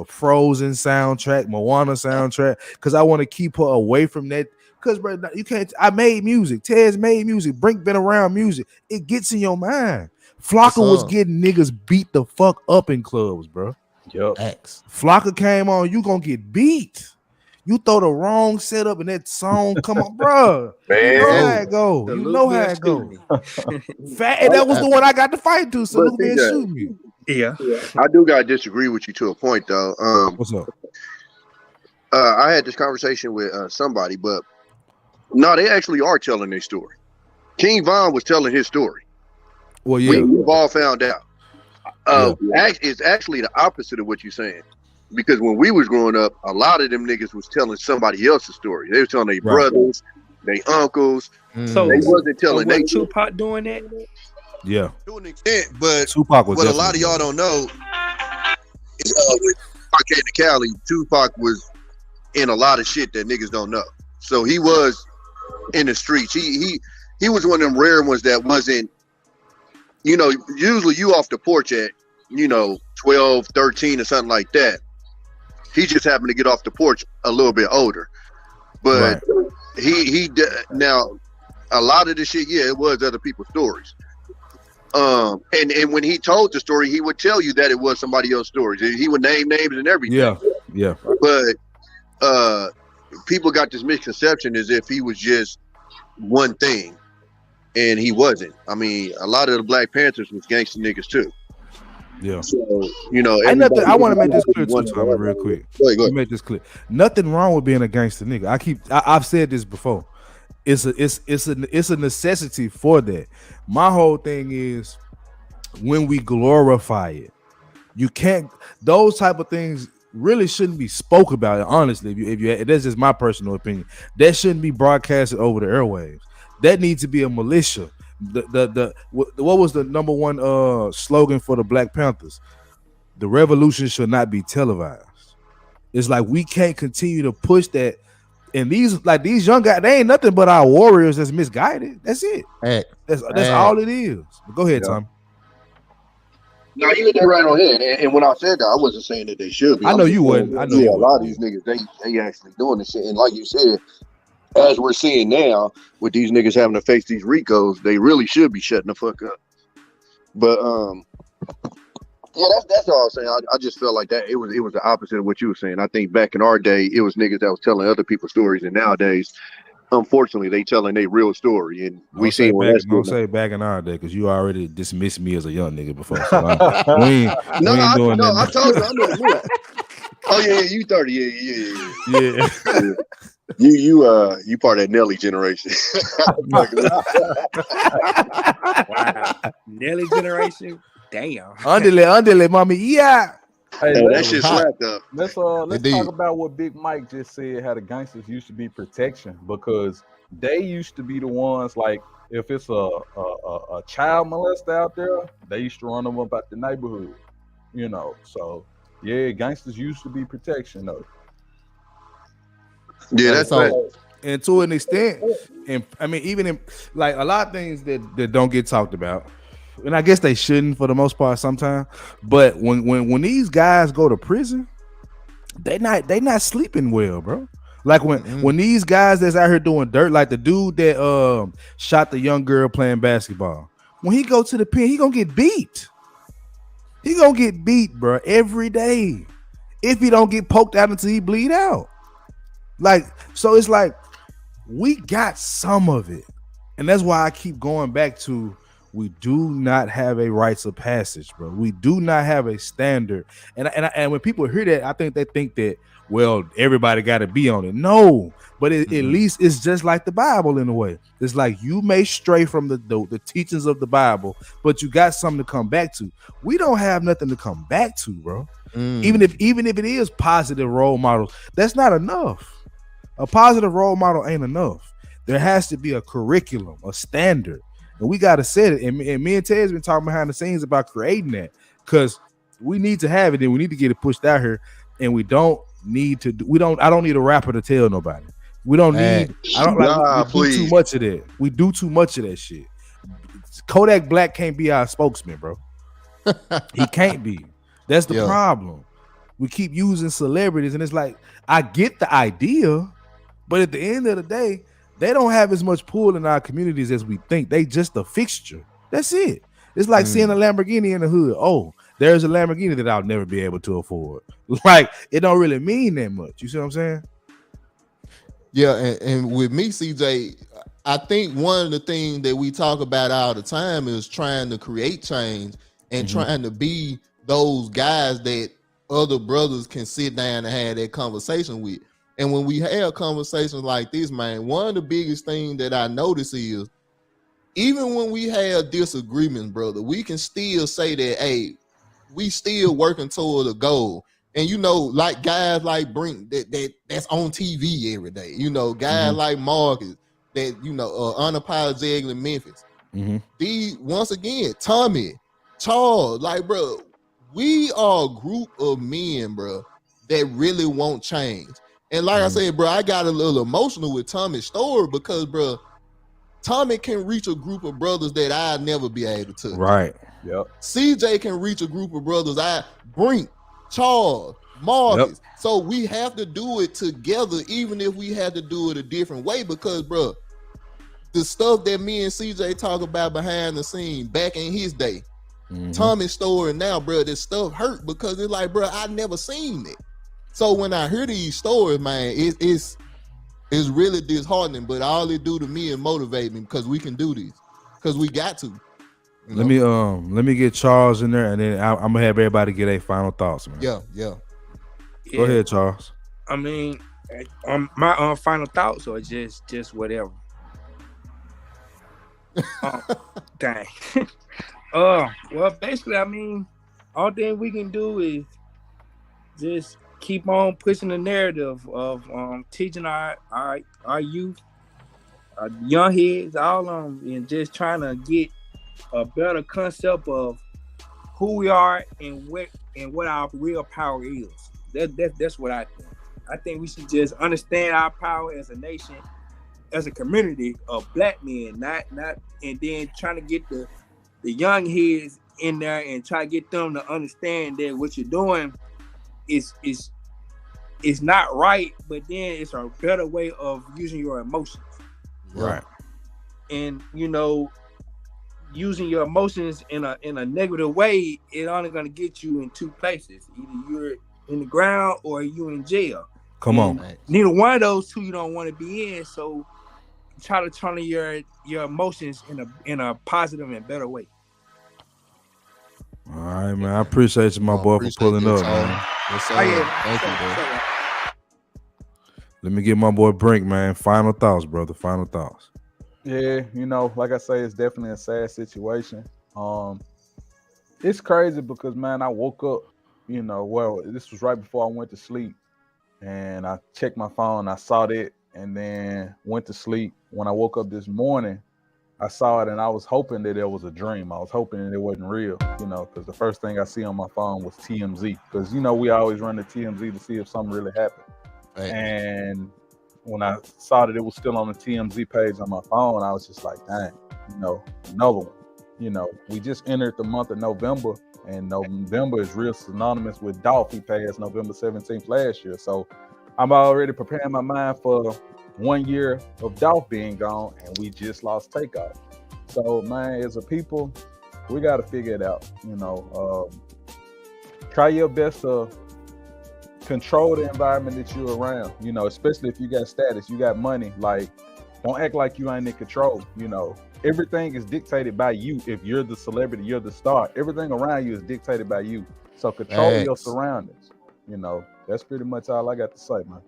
Frozen soundtrack, Moana soundtrack, because I want to keep her away from that. Because, bro, you can't. I made music. Tez made music. Brink been around music. It gets in your mind. Flocka was getting niggas beat the fuck up in clubs, bro. Yep. Flocka came on, you gonna get beat. You throw the wrong setup and that song come on, bro. You know how it go. You know how it go. And that was the one I got to fight to. So Luke man shoot me. Yeah. I do gotta disagree with you to a point though. What's up? I had this conversation with somebody, but no, they actually are telling their story. King Von was telling his story. Well, yeah, we've all found out. It's actually the opposite of what you're saying. Because when we was growing up, a lot of them niggas was telling somebody else's story. They were telling their brothers, their uncles. So they wasn't telling they Tupac doing that? Yeah. To an extent, but Tupac was what a lot of y'all don't know is when Tupac came to Cali, Tupac was in a lot of shit that niggas don't know. So he was in the streets. He was one of them rare ones that wasn't, usually you off the porch at, 12, 13 or something like that. He just happened to get off the porch a little bit older, but he now a lot of the shit, it was other people's stories. And when he told the story, he would tell you that it was somebody else's stories. He would name names and everything. Yeah. But people got this misconception as if he was just one thing, and he wasn't. I mean, a lot of the Black Panthers was gangster niggas too. Yeah. So, I want to make this clear too, Tommy, real quick. Go ahead. Make this clear. Nothing wrong with being a gangster nigga. I've said this before. it's a necessity for that. My whole thing is when we glorify it, you can't. Those type of things really shouldn't be spoke about. Honestly, if you that's just my personal opinion. That shouldn't be broadcasted over the airwaves. That needs to be a militia. What was the number one slogan for the Black Panthers? The revolution should not be televised. It's like we can't continue to push that. And these young guys, they ain't nothing but our warriors that's misguided. That's it. That's all it is. But go ahead, Tom. No, you hit that right on head. And when I said that, I wasn't saying that they should be. I know you wouldn't. I know a lot of these niggas, they actually doing this shit. And like you said, as we're seeing now, with these niggas having to face these RICOs, they really should be shutting the fuck up. But yeah, that's all I'm saying. I just felt like that it was the opposite of what you were saying. I think back in our day, it was niggas that was telling other people's stories, and nowadays, unfortunately, they telling their real story. And we see don't say back in our day because you already dismissed me as a young nigga before. So we ain't doing that. I told you I'm gonna do it. Oh yeah, you 30, yeah. You part of that Nelly generation. Wow. Nelly generation. Damn. Underlay, mommy. Yeah. Hey, that shit slapped up. Let's talk about what Big Mike just said. How the gangsters used to be protection, because they used to be the ones, like if it's a child molester out there, they used to run them up out the neighborhood. You know, so yeah, gangsters used to be protection though. Yeah, that's all. And to an extent, and I mean, even in like a lot of things that don't get talked about, and I guess they shouldn't for the most part sometimes. But when these guys go to prison, they not sleeping well, bro. Like when these guys that's out here doing dirt, like the dude that shot the young girl playing basketball, when he go to the pen, he gonna get beat. He gonna get beat, bro, every day. If he don't get poked out until he bleed out. Like, so it's like we got some of it. And that's why I keep going back to we do not have a rites of passage, bro. We do not have a standard. And when people hear that, I think they think that, well, everybody got to be on it. No, but at least it's just like the Bible in a way. It's like you may stray from the teachings of the Bible, but you got something to come back to. We don't have nothing to come back to, bro. Even if it is positive role models, that's not enough. A positive role model ain't enough. There has to be a curriculum, a standard. And we got to set it. And me and Ted's been talking behind the scenes about creating that, because we need to have it and we need to get it pushed out here. And we don't need to. I don't need a rapper to tell nobody. We don't need. I don't like. We do too much of that. We do too much of that shit. Kodak Black can't be our spokesman, bro. He can't be. That's the problem. We keep using celebrities, and it's like I get the idea, but at the end of the day, they don't have as much pull in our communities as we think. They just a fixture. That's it. It's like seeing a Lamborghini in the hood. Oh, there's a Lamborghini that I'll never be able to afford. Like, it don't really mean that much. You see what I'm saying? Yeah, and with me, CJ, I think one of the things that we talk about all the time is trying to create change and trying to be those guys that other brothers can sit down and have that conversation with. And when we have conversations like this, man, one of the biggest things that I notice is even when we have disagreements, brother, we can still say that, hey, we still working toward a goal. And you know, like guys like Brink that's on TV every day, you know, guys like Marcus that, you know, unapologetically Memphis. These, once again, Tommy, Charles, like, bro, we are a group of men, bro, that really want change. And like I said, bro, I got a little emotional with Tommy's story because, bro, Tommy can reach a group of brothers that I'll never be able to. Right. Yep. CJ can reach a group of brothers. Brink, Charles, Marcus. Yep. So we have to do it together, even if we had to do it a different way. Because, bro, the stuff that me and CJ talk about behind the scene back in his day, Tommy's story now, bro, this stuff hurt because it's like, bro, I never seen it. So when I hear these stories, man, it's really disheartening. But all it do to me is motivate me because we can do this, because we got to. Let me get Charles in there, and then I'm gonna have everybody get their final thoughts, man. Yeah. Go ahead, Charles. I mean, my final thoughts are just whatever. Dang. Well, basically, I mean, all thing we can do is just keep on pushing the narrative of teaching our youth, our young heads, all of them, and just trying to get a better concept of who we are and what our real power is. That's what I think. I think we should just understand our power as a nation, as a community of black men, not and then trying to get the young heads in there and try to get them to understand that what you're doing is not right, but then it's a better way of using your emotions. Right. And using your emotions in a negative way, it's only gonna get you in two places. Either you're in the ground or you in jail. Come on. Neither one of those two you don't want to be in. So try to turn your emotions in a positive and better way. All right, man. I appreciate you, my boy, for pulling up, man. Thank you, bro. Let me get my boy Brink, man. Final thoughts, brother. Final thoughts. Yeah, like I say, it's definitely a sad situation. It's crazy because, man, I woke up, well, this was right before I went to sleep, and I checked my phone, I saw that, and then went to sleep. When I woke up this morning, I saw it, and I was hoping that it was a dream. I was hoping that it wasn't real, because the first thing I see on my phone was TMZ, because, we always run the TMZ to see if something really happened. Right. And when I saw that it was still on the TMZ page on my phone, I was just like, dang, another one. We just entered the month of November, and November is real synonymous with Dolph. He passed November 17th last year. So I'm already preparing my mind for 1 year of Dolph being gone, and we just lost Takeoff. So, man, as a people, we got to figure it out. Try your best to control the environment that you're around, especially if you got status, you got money. Like, don't act like you ain't in control. Everything is dictated by you. If you're the celebrity, you're the star. Everything around you is dictated by you. So control your surroundings. That's pretty much all I got to say, man.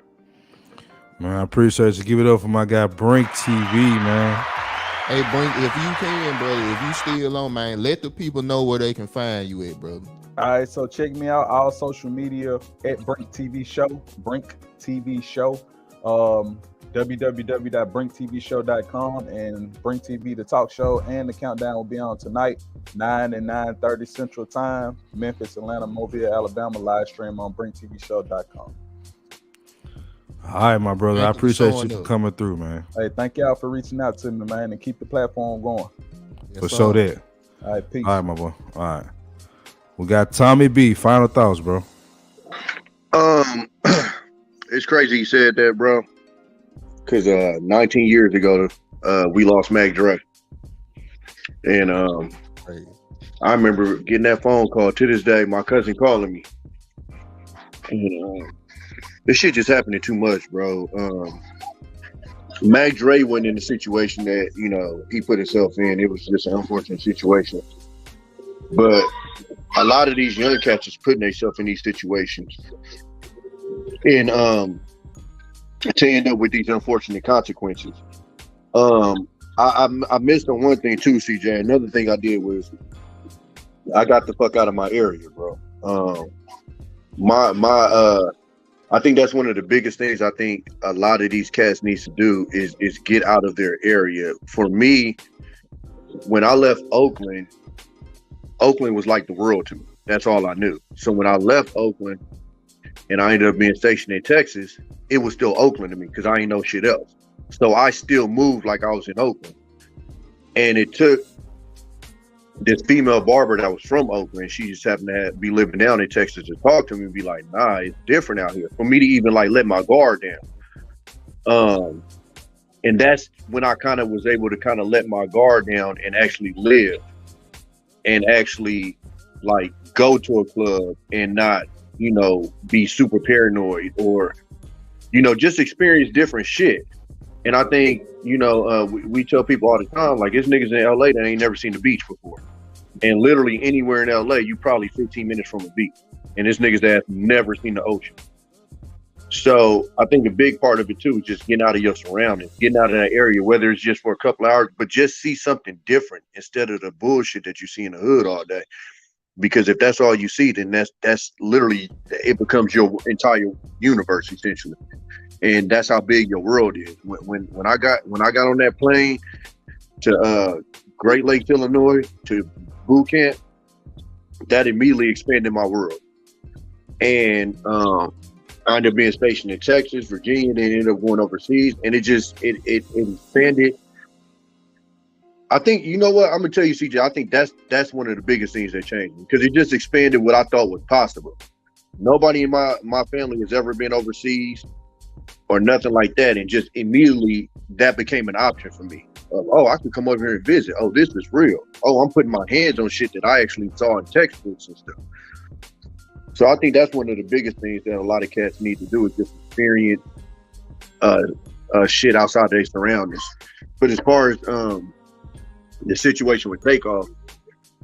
Man, I appreciate you. Give it up for my guy Brink TV, man. Hey, Brink, if you can, brother, if you still on, man, let the people know where they can find you at, brother. All right, so check me out, all social media at Brink TV Show, Brink TV Show, www.brinktvshow.com, and Brink TV, the talk show, and the countdown will be on tonight, 9 and 9:30 Central Time, Memphis, Atlanta, Mobile, Alabama, live stream on brinktvshow.com. All right, my brother. I appreciate you for coming through, man. Hey, thank y'all for reaching out to me, man, and keep the platform going. For sure that. All right, peace. All right, my boy. All right. We got Tommy B. Final thoughts, bro. It's crazy you said that, bro. Because 19 years ago, we lost Mac Dre. And I remember getting that phone call. To this day, my cousin calling me. And this shit just happening too much, bro. Mac Dre went in the situation that, he put himself in. It was just an unfortunate situation. But a lot of these young cats is putting themselves in these situations. And to end up with these unfortunate consequences. I missed on one thing too, CJ. Another thing I did was I got the fuck out of my area, bro. I think that's one of the biggest things I think a lot of these cats needs to do is get out of their area. For me, when I left Oakland was like the world to me. That's all I knew. So when I left Oakland and I ended up being stationed in Texas, it was still Oakland to me because I ain't know shit else. So I still moved like I was in Oakland. And it took this female barber that was from Oakland, she just happened to be living down in Texas, to talk to me and be like, nah, it's different out here. For me to even like let my guard down. And that's when I kind of was able to kind of let my guard down and actually live and actually like go to a club and not, be super paranoid or, just experience different shit. And I think, we tell people all the time, like, there's niggas in LA that ain't never seen the beach before. And literally anywhere in LA, you probably 15 minutes from a beach. And there's niggas that have never seen the ocean. So I think a big part of it too is just getting out of your surroundings, getting out of that area, whether it's just for a couple of hours, but just see something different instead of the bullshit that you see in the hood all day. Because if that's all you see, then that's literally, it becomes your entire universe essentially, and that's how big your world is. When I got on that plane to Great Lakes, Illinois, to boot camp, that immediately expanded my world. And I ended up being stationed in Texas, Virginia, then ended up going overseas, and it expanded. I think, you know what, I'm gonna tell you, CJ, I think that's one of the biggest things that changed me, because it just expanded what I thought was possible. Nobody in my family has ever been overseas or nothing like that, and just immediately that became an option for me. Oh, I could come over here and visit. Oh, this is real. Oh, I'm putting my hands on shit that I actually saw in textbooks and stuff. So I think that's one of the biggest things that a lot of cats need to do, is just experience shit outside their surroundings. But as far as the situation with Takeoff,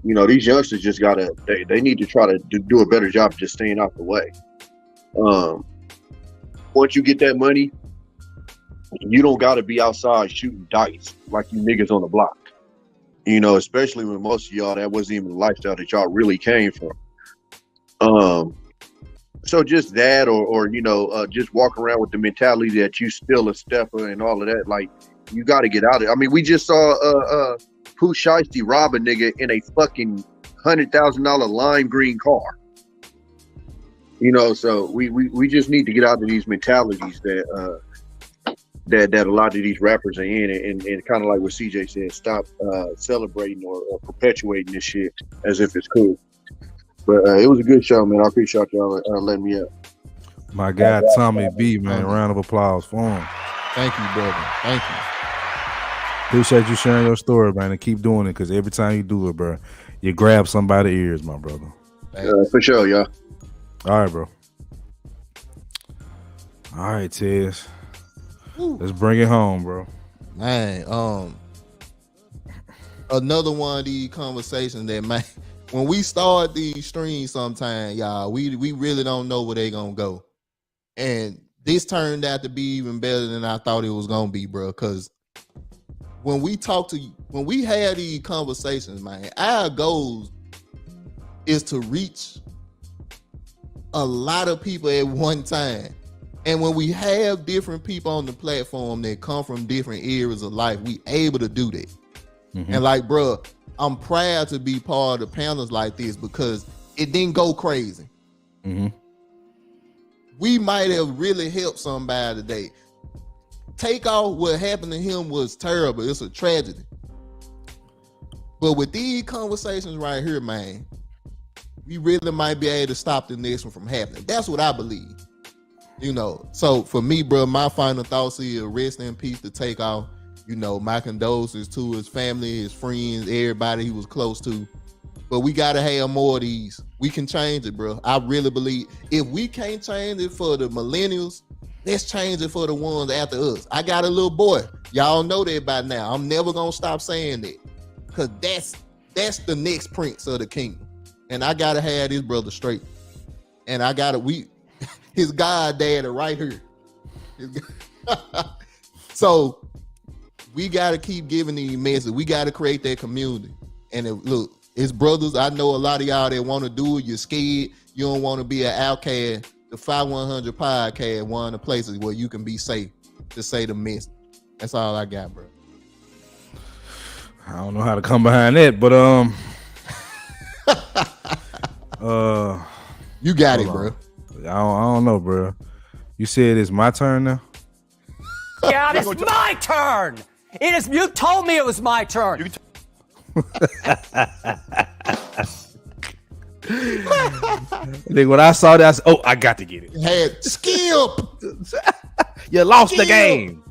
you know, these youngsters just gotta, they need to try to do a better job of just staying out the way. Once you get that money, you don't gotta be outside shooting dice like you niggas on the block. You know, especially when most of y'all, that wasn't even the lifestyle that y'all really came from. So just that, or you know, just walk around with the mentality that you still a stepper and all of that. Like, you got to get out of it. I mean, we just saw Pooh Shiesty rob a nigga in a fucking $100,000 lime green car. You know, so we just need to get out of these mentalities that a lot of these rappers are in, and kind of like what CJ said, stop celebrating or perpetuating this shit as if it's cool. But it was a good show, man. I appreciate y'all letting me out. My guy Tommy B, man. Round of applause for him. Thank you, brother. Thank you. Appreciate you sharing your story, man, and keep doing it, because every time you do it, bro, you grab somebody's ears, my brother. For sure, y'all. All right, bro. All right, Tez. Let's bring it home, bro. Man, another one of these conversations that, man, when we start these streams sometime, y'all, we really don't know where they gonna go. And this turned out to be even better than I thought it was gonna be, bro. Cause when we have these conversations, man, our goal is to reach a lot of people at one time. And when we have different people on the platform that come from different areas of life, we able to do that. Mm-hmm. And like, bro, I'm proud to be part of the panels like this, because it didn't go crazy. Mm-hmm. We might have really helped somebody today. Takeoff, what happened to him was terrible. It's a tragedy. But with these conversations right here, man, we really might be able to stop the next one from happening. That's what I believe. You know, so for me, bro, my final thoughts is rest in peace to Takeoff. You know, my condolences to his family, his friends, everybody he was close to. But we got to have more of these. We can change it, bro. I really believe if we can't change it for the millennials, let's change it for the ones after us. I got a little boy. Y'all know that by now. I'm never going to stop saying that, because that's the next prince of the kingdom. And I got to have this brother straight. And I got to, his goddaddy right here. So we got to keep giving the message. We got to create that community. And look, it's brothers. I know a lot of y'all that want to do it. You're scared. You don't want to be an outcast. The 5100 podcast, one of the places where you can be safe to say the message. That's all I got, bro. I don't know how to come behind that, but you got it, bro. I don't know, bro. You said it's my turn now? Yeah, it's my turn. It is. You told me it was my turn. Then when I saw that, I said, "Oh, I got to get it." Had skip. You lost the game.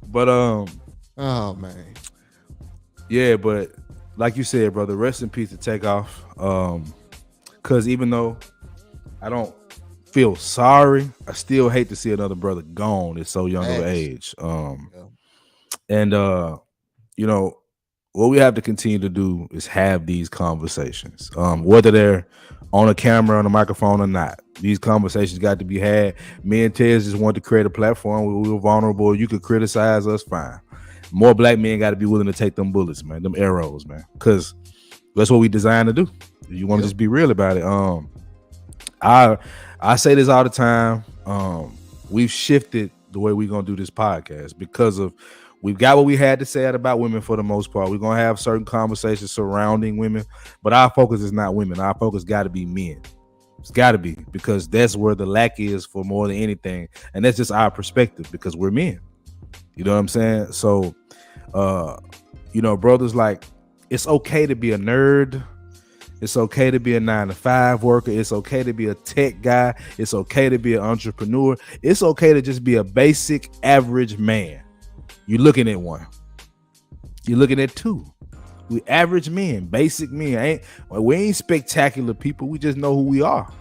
But oh man, yeah. But like you said, brother, rest in peace to Takeoff. Because even though I don't feel sorry, I still hate to see another brother gone at so young of an age. And you know, what we have to continue to do is have these conversations, whether they're on a camera, on a microphone or not. These conversations got to be had. Me and Tez just want to create a platform where we were vulnerable. You could criticize us, fine. More black men got to be willing to take them bullets, man, them arrows, man, because that's what we designed to do. You want to just be real about it. I say this all the time. We've shifted the way we're gonna do this podcast because of we've got what we had to say about women for the most part. We're gonna have certain conversations surrounding women, but our focus is not women. Our focus got to be men. It's got to be, because that's where the lack is for more than anything, and that's just our perspective because we're men. You know what I'm saying? So, brothers, like, it's okay to be a nerd. It's okay to be a 9-to-5 worker. It's okay to be a tech guy. It's okay to be an entrepreneur. It's okay to just be a basic average man. You're looking at one. You're looking at two. We average men, basic men. We ain't spectacular people. We just know who we are.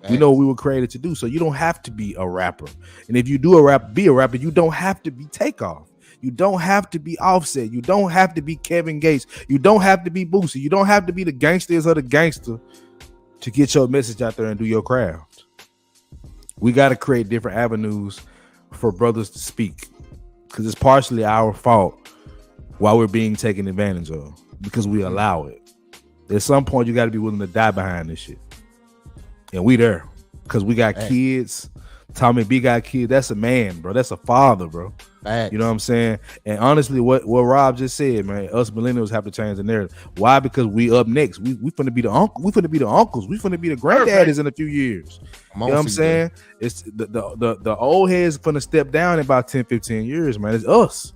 We know what we were created to do. So you don't have to be a rapper. And if you do be a rapper, you don't have to be Takeoff. You don't have to be Offset. You don't have to be Kevin Gates. You don't have to be Boosie. You don't have to be the gangsters of the gangster to get your message out there and do your craft. We got to create different avenues for brothers to speak, because it's partially our fault while we're being taken advantage of, because we allow it. At some point, you got to be willing to die behind this shit. And we there because we got kids. Tommy B got kids. That's a man, bro. That's a father, bro. Facts. You know what I'm saying? And honestly, what Rob just said, man, us millennials have to change the narrative. Why? Because we up next. We finna be the uncle. We finna be the uncles. We finna be the granddaddies in a few years. You know what I'm saying? It's the old heads finna step down in about 10, 15 years, man. It's us.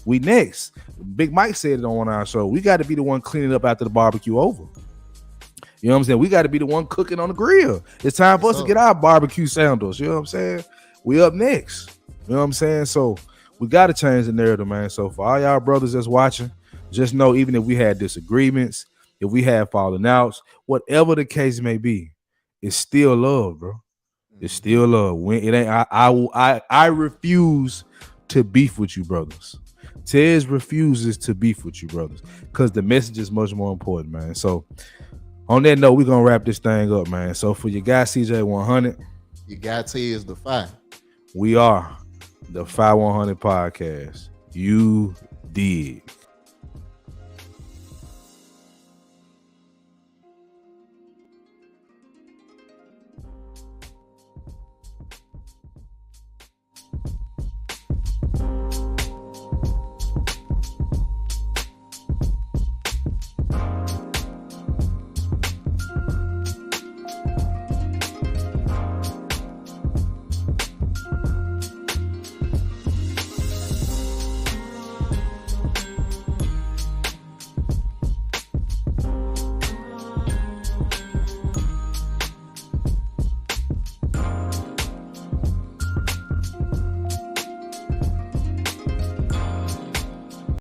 We next. Big Mike said it on one of our show. We got to be the one cleaning up after the barbecue over. You know what I'm saying? We got to be the one cooking on the grill. It's time for us to get our barbecue sandals. You know what I'm saying? We up next. You know what I'm saying? So we got to change the narrative, man. So for all y'all brothers that's watching, just know, even if we had disagreements, if we had falling outs, whatever the case may be, it's still love, bro. It's still love. When it ain't, I refuse to beef with you, brothers. Tez refuses to beef with you, brothers, because the message is much more important, man. So on that note, we're gonna wrap this thing up, man. So for your guy CJ100, you got Tez the 5. We are the 5100 podcast. You did.